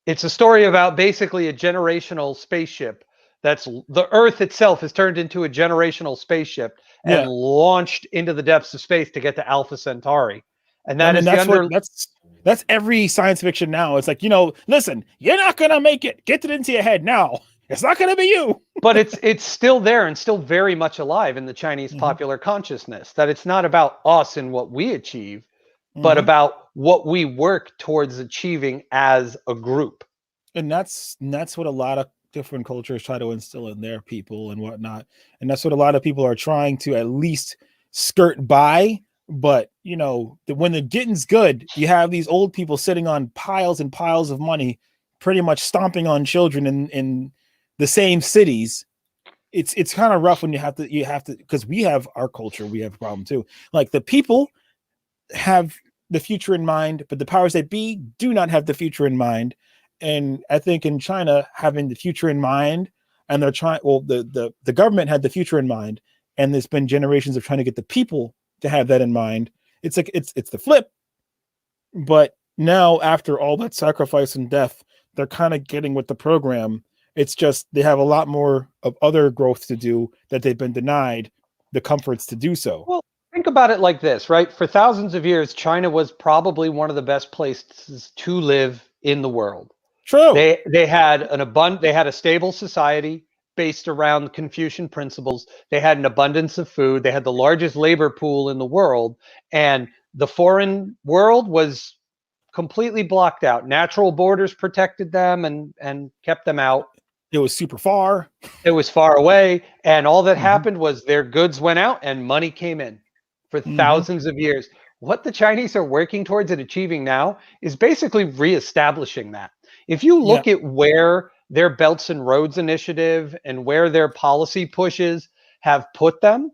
It's a story about basically a generational spaceship. That's the Earth itself is turned into a generational spaceship and launched into the depths of space to get to Alpha Centauri. And that's every science fiction now. It's like, listen, you're not gonna make it. Get it into your head now. It's not gonna be you. But it's still there and still very much alive in the Chinese popular consciousness. That it's not about us and what we achieve, but about what we work towards achieving as a group. And that's what a lot of different cultures try to instill in their people and whatnot. And that's what a lot of people are trying to at least skirt by. But, when the getting's good, you have these old people sitting on piles and piles of money, pretty much stomping on children in the same cities. It's kind of rough when you have to, because we have our culture, we have a problem too. Like the people have the future in mind, but the powers that be do not have the future in mind. And I think in China, having the future in mind, and they're trying, the government had the future in mind, and there's been generations of trying to get the people to have that in mind. It's like it's the flip. But now, after all that sacrifice and death, they're kind of getting with the program. It's just they have a lot more of other growth to do that they've been denied the comforts to do so. Well, think about it like this, right? For thousands of years, China was probably one of the best places to live in the world. True. They had a stable society based around Confucian principles. They had an abundance of food. They had the largest labor pool in the world, and the foreign world was completely blocked out. Natural borders protected them and kept them out. It was super far. It was far away, and all that happened was their goods went out and money came in for thousands of years. What the Chinese are working towards and achieving now is basically reestablishing that. If you look at where their Belts and Roads initiative and where their policy pushes have put them,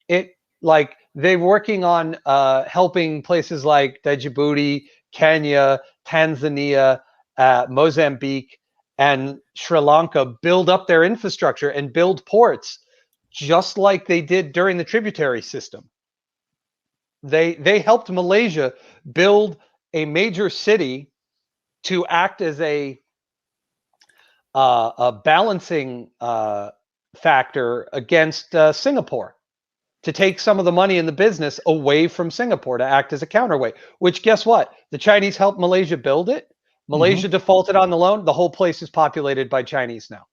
they're working on helping places like Djibouti, Kenya, Tanzania, Mozambique, and Sri Lanka build up their infrastructure and build ports, just like they did during the tributary system. They helped Malaysia build a major city to act as a balancing factor against Singapore, to take some of the money in the business away from Singapore to act as a counterweight, which guess what? The Chinese helped Malaysia build it. Malaysia defaulted on the loan. The whole place is populated by Chinese now.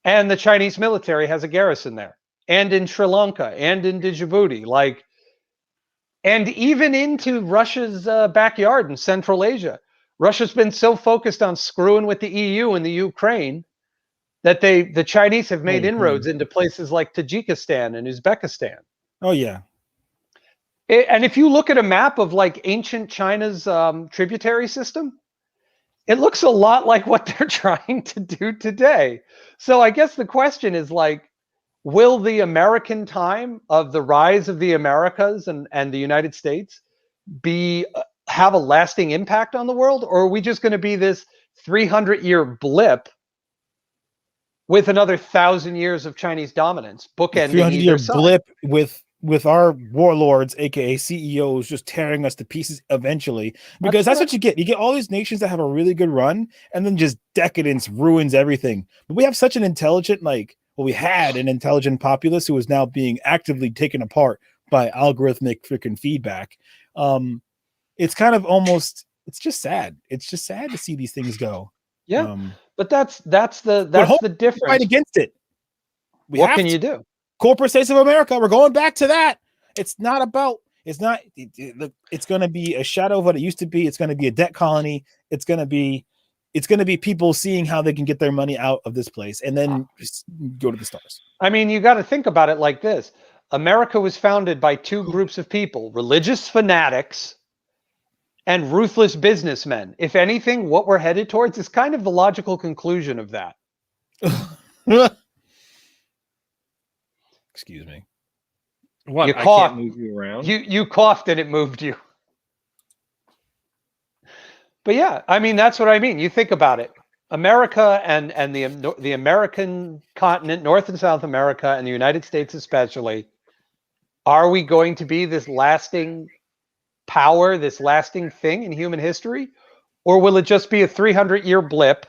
And the Chinese military has a garrison there, and in Sri Lanka, and in Djibouti, and even into Russia's backyard in Central Asia. Russia's been so focused on screwing with the EU and the Ukraine that the Chinese have made inroads into places like Tajikistan and Uzbekistan. Oh, yeah. And if you look at a map of ancient China's tributary system, it looks a lot like what they're trying to do today. So I guess the question is will the American time of the rise of the Americas and the United States have a lasting impact on the world? Or are we just going to be this 300-year blip with another 1,000 years of Chinese dominance, bookending 300-year blip with our warlords, aka CEOs, just tearing us to pieces eventually? Because that's what you get. You get all these nations that have a really good run, and then just decadence ruins everything. But we have such an intelligent, we had an intelligent populace who is now being actively taken apart by algorithmic freaking feedback. It's kind of almost, it's just sad. It's just sad to see these things go. Yeah. But that's the difference. Fight against it. What can you do? Corporate States of America. We're going back to that. It's going to be a shadow of what it used to be. It's going to be a debt colony. It's going to be people seeing how they can get their money out of this place and then just go to the stars. I mean, you got to think about it like this. America was founded by two groups of people: religious fanatics and ruthless businessmen. If anything, what we're headed towards is kind of the logical conclusion of that. Excuse me. What? You I coughed. can't move you around? You coughed and it moved you. But yeah, I mean, that's what I mean. You think about it. America and the American continent, North and South America, and the United States especially, are we going to be this lasting power, this lasting thing in human history? Or will it just be a 300-year blip?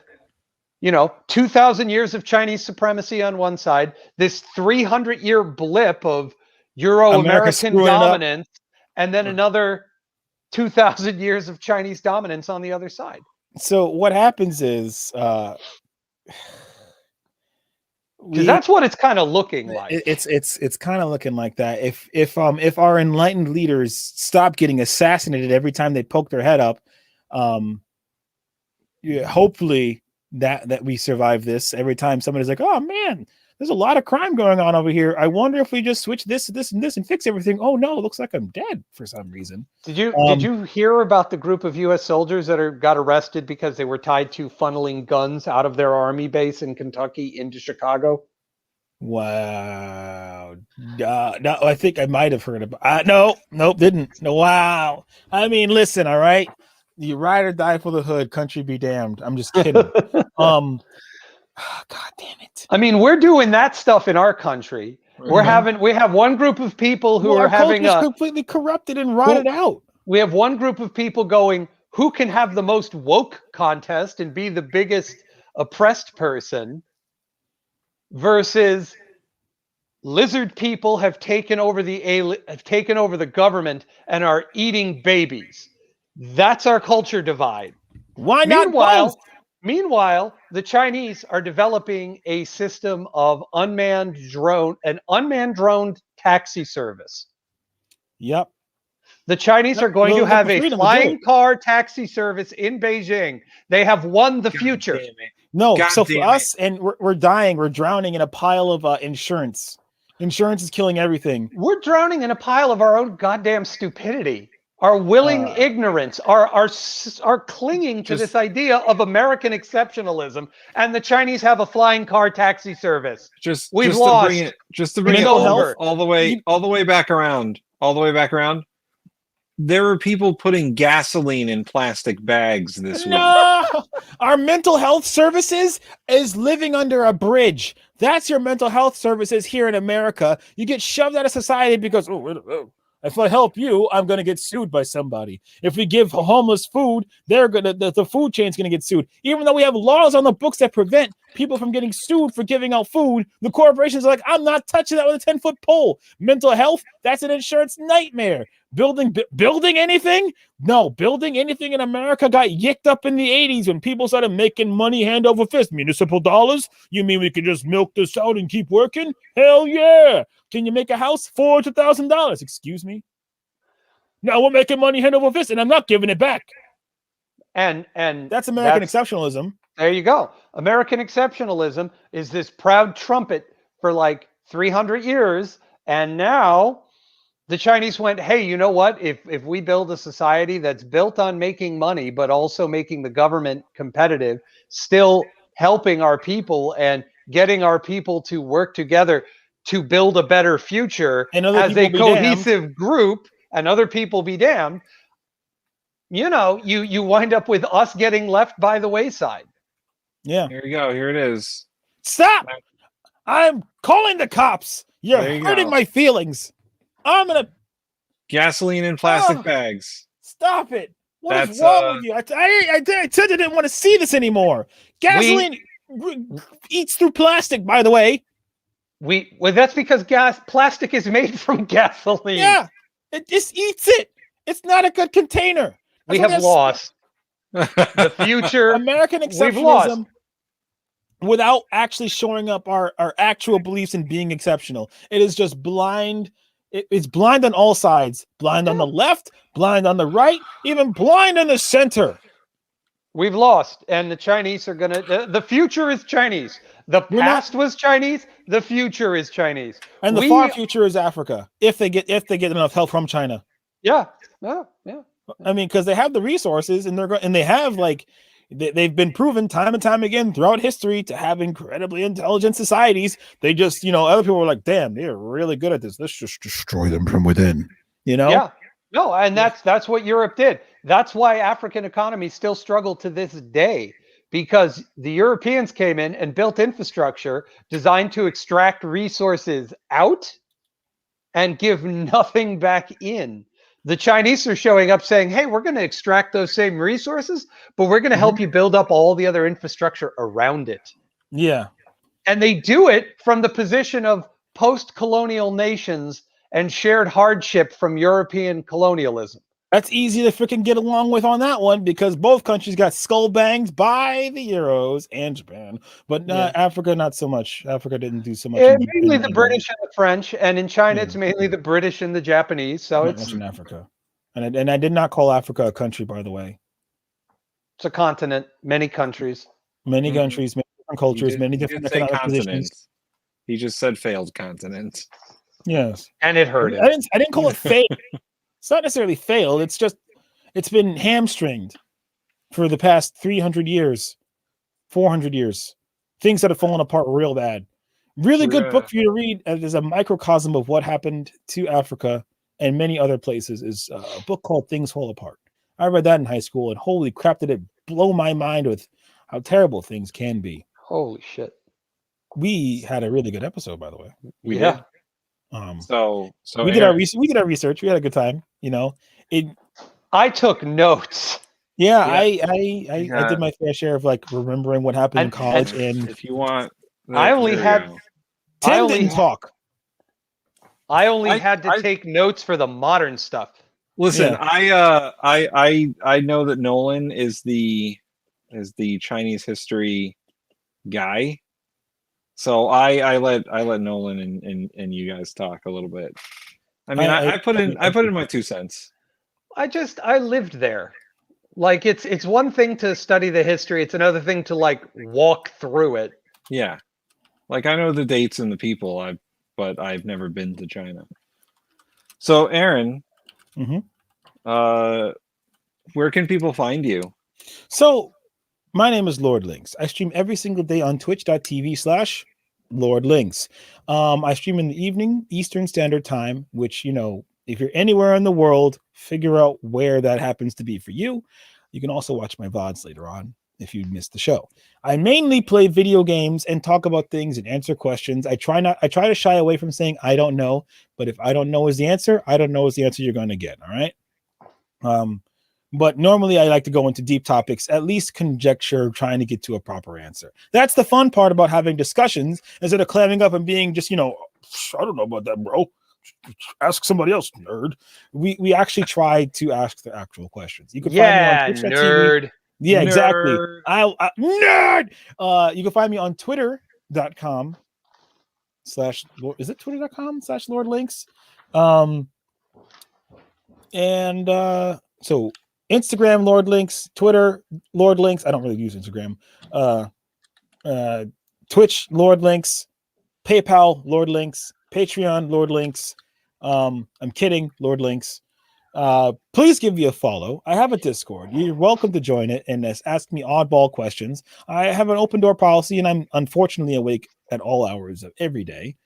2,000 years of Chinese supremacy on one side, this 300-year blip of Euro-American dominance, and then another 2,000 years of Chinese dominance on the other side. So what happens is, because that's what it's kind of looking like. It's kind of looking like that. If our enlightened leaders stop getting assassinated every time they poke their head up, hopefully that we survive this. Every time somebody's like, "Oh man, there's a lot of crime going on over here. I wonder if we just switch this and this and fix everything. Oh no, it looks like I'm dead for some reason." Did you hear about the group of U.S. soldiers that got arrested because they were tied to funneling guns out of their army base in Kentucky into Chicago? Wow. No, I think I might have heard about. Nope, didn't. No, wow. I mean, listen, all right. You ride or die for the hood. Country be damned. I'm just kidding. God damn it. I mean, we're doing that stuff in our country. We have one group of people who are having completely corrupted and rotted out. We have one group of people going, who can have the most woke contest and be the biggest oppressed person, versus lizard people have taken over the government and are eating babies. That's our culture divide. Why not both? Meanwhile, the Chinese are developing a system of an unmanned drone taxi service. Yep. The Chinese are going to have a flying car taxi service in Beijing. They have won the future. No, so for us, and we're dying, we're drowning in a pile of insurance. Insurance is killing everything. We're drowning in a pile of our own goddamn stupidity. Our willing ignorance, our clinging to this idea of American exceptionalism, and the Chinese have a flying car taxi service. We've lost. To bring it all the way back around. There were people putting gasoline in plastic bags this week. Our mental health services is living under a bridge. That's your mental health services here in America. You get shoved out of society because if I help you, I'm going to get sued by somebody. If we give homeless food, the food chain's going to get sued. Even though we have laws on the books that prevent people from getting sued for giving out food, the corporations are like, I'm not touching that with a 10-foot pole. Mental health, that's an insurance nightmare. Building anything? No, building anything in America got yicked up in the 80s when people started making money hand over fist. Municipal dollars? You mean we can just milk this out and keep working? Hell yeah! Can you make a house? $400,000. Excuse me? No, we're making money hand over fist, and I'm not giving it back. And that's American exceptionalism. There you go. American exceptionalism is this proud trumpet for like 300 years, and now the Chinese went, hey, you know what? If we build a society that's built on making money, but also making the government competitive, still helping our people and getting our people to work together to build a better future as a cohesive group, and other people be damned, you wind up with us getting left by the wayside. Yeah. Here we go. Here it is. Stop! I'm calling the cops. You're hurting my feelings. I'm gonna gasoline in plastic bags. Stop it! What is wrong with you? I said I didn't want to see this anymore. Gasoline eats through plastic, by the way. That's because plastic is made from gasoline. Yeah, it just eats it. It's not a good container. We have lost the future. American exceptionalism without actually showing up our actual beliefs in being exceptional. It is just blind. It's blind on all sides. Blind on the left, blind on the right, even blind in the center. We've lost, and the Chinese are gonna. The future is Chinese. The past was Chinese. The future is Chinese, and the far future is Africa. If they get enough help from China. Yeah. I mean, because they have the resources, and they have they've been proven time and time again throughout history to have incredibly intelligent societies. They just, other people were like, damn, they're really good at this. Let's just destroy them from within, Yeah. No, and that's what Europe did. That's why African economies still struggle to this day, because the Europeans came in and built infrastructure designed to extract resources out and give nothing back in. The Chinese are showing up saying, hey, we're going to extract those same resources, but we're going to help you build up all the other infrastructure around it. Yeah. And they do it from the position of post-colonial nations and shared hardship from European colonialism. That's easy to freaking get along with on that one, because both countries got skull banged by the Euros and Japan, but Africa not so much. Africa didn't do so much. Mainly the British and the French, and in China it's mainly the British and the Japanese. So not much in Africa, and I did not call Africa a country, by the way. It's a continent, many countries, many countries, many different cultures, many different economic positions. He just said failed continent. Yes, and it hurt. I didn't call it failed. It's not necessarily failed. It's just, it's been hamstringed for the past 300 years, 400 years. Things that have fallen apart real bad. Really good book for you to read as a microcosm of what happened to Africa and many other places is a book called Things Fall Apart. I read that in high school, and holy crap, did it blow my mind with how terrible things can be. Holy shit. We had a really good episode, by the way. We did. So we did our research. We had a good time. I took notes. Yeah, I did my fair share of like remembering what happened in college. And if you want, I only had Tim didn't talk. I only had to take notes for the modern stuff. Listen, yeah. I know that Nolan is the Chinese history guy, so I let Nolan and you guys talk a little bit. I mean, I put in my 2 cents. I lived there. Like it's one thing to study the history; it's another thing to like walk through it. Yeah, like I know the dates and the people, but I've never been to China. So, Aaron, where can people find you? So, my name is Lord Links. I stream every single day on twitch.tv/Lord Links. I stream in the evening, Eastern Standard Time, which, you know, if you're anywhere in the world, figure out where that happens to be for you. You can also watch my VODs later on if you missed the show. I mainly play video games and talk about things and answer questions. I try to shy away from saying I don't know, but if I don't know is the answer, I don't know is the answer you're going to get. All right. But normally I like to go into deep topics, at least conjecture, trying to get to a proper answer. That's the fun part about having discussions instead of clamming up and being just, you know, I don't know about that, bro. Ask somebody else, nerd. We actually try to ask the actual questions. You can find me on Twitch nerd. Yeah, nerd. Exactly. I nerd. You can find me on twitter.com/ is it twitter.com/Lord Links? And so Instagram Lord Links, Twitter Lord Links. I don't really use Instagram. Twitch Lord Links, PayPal Lord Links, Patreon Lord Links. I'm kidding, Lord Links. Please give me a follow. I have a Discord. You're welcome to join it and ask me oddball questions. I have an open door policy, and I'm unfortunately awake at all hours of every day.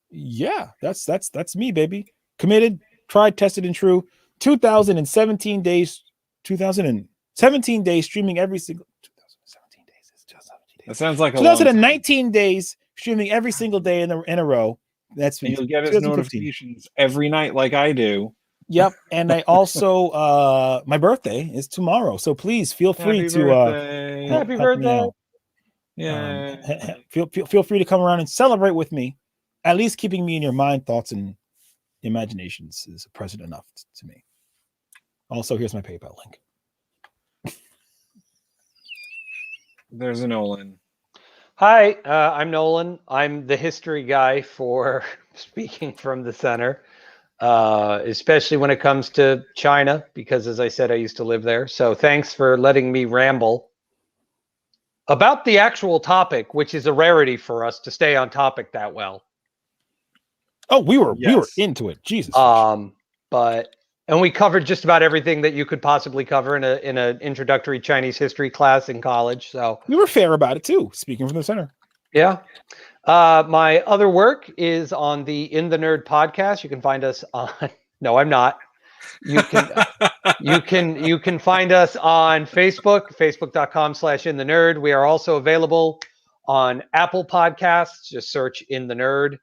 Yeah, that's me, baby. Committed, tried, tested, and true. 2017 days streaming every single 2017 days. It's just 17 days. That sounds like 2019 days streaming every single day in a row. That's and you'll get his notifications every night like I do. Yep. And I also my birthday is tomorrow. So please feel free Happy to birthday. Happy birthday. Yeah. Feel free to come around and celebrate with me. At least keeping me in your mind, thoughts, and imaginations is present enough to me. Also, here's my PayPal link. There's a Nolan. Hi, I'm Nolan. I'm the history guy for Speaking from the Center, especially when it comes to China, because as I said, I used to live there. So thanks for letting me ramble about the actual topic, which is a rarity for us to stay on topic that well. Oh, we were into it. Jesus. And we covered just about everything that you could possibly cover in an introductory Chinese history class in college. So we were fair about it too. Speaking from the Center. Yeah. My other work is on the In the Nerd podcast. You can find us on. No, I'm not. You can find us on Facebook, facebook.com/In the Nerd. We are also available on Apple Podcasts. Just search In the Nerd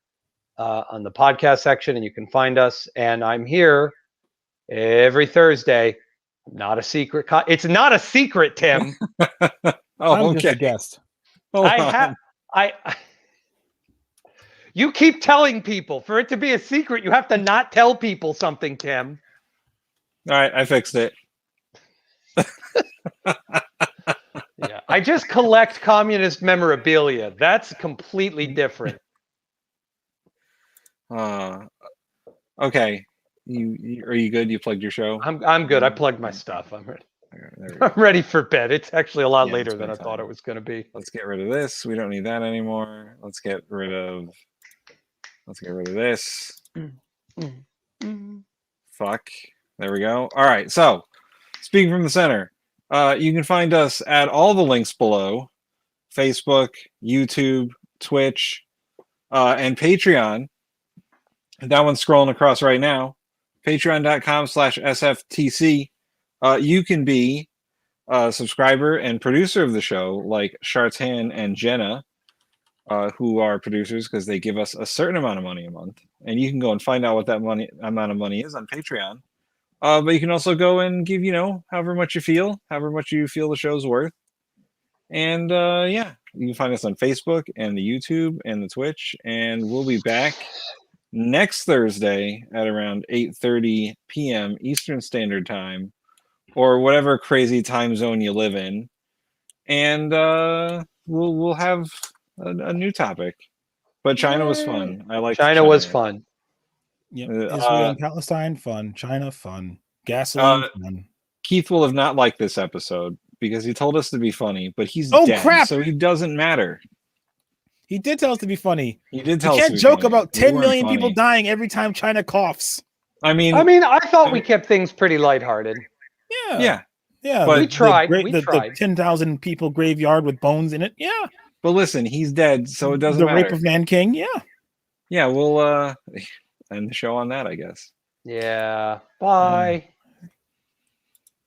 on the podcast section, and you can find us. And I'm here every Thursday. Not a secret. It's not a secret, Tim. I'm just a guest. You keep telling people. For it to be a secret, you have to not tell people something, Tim. All right, I fixed it. Yeah, I just collect communist memorabilia. That's completely different. Okay. Are you good? You plugged your show? I'm good. I plugged my stuff. I'm ready. I'm ready for bed. It's actually a lot later than I thought it was going to be. Let's get rid of this. We don't need that anymore. Let's get rid of this. Fuck. There we go. All right. So, Speaking from the Center, you can find us at all the links below: Facebook, YouTube, Twitch, and Patreon. That one's scrolling across right now. Patreon.com/SFTC. You can be a subscriber and producer of the show, like Shartan and Jenna. who are producers because they give us a certain amount of money a month, and you can go and find out what that amount of money is on Patreon. But you can also go and give, however much you feel the show's worth. And yeah, you can find us on Facebook and the YouTube and the Twitch, and we'll be back next Thursday at around 8:30 p.m. Eastern Standard Time, or whatever crazy time zone you live in, and we'll have a new topic. But China was fun. I like China was fun. Yep. Israel and Palestine, fun. China, fun. Gasoline, fun. Keith will have not liked this episode because he told us to be funny, but he's dead, crap! So he doesn't matter. He did tell us to be funny. He did tell us. You can't joke about 10 million people dying every time China coughs. I mean, I thought we kept things pretty lighthearted. Yeah. But we tried. The 10,000 people graveyard with bones in it. Yeah. But listen, he's dead, so it doesn't matter. The rape of Nanking. Yeah. Yeah, we'll end the show on that, I guess. Yeah. Bye.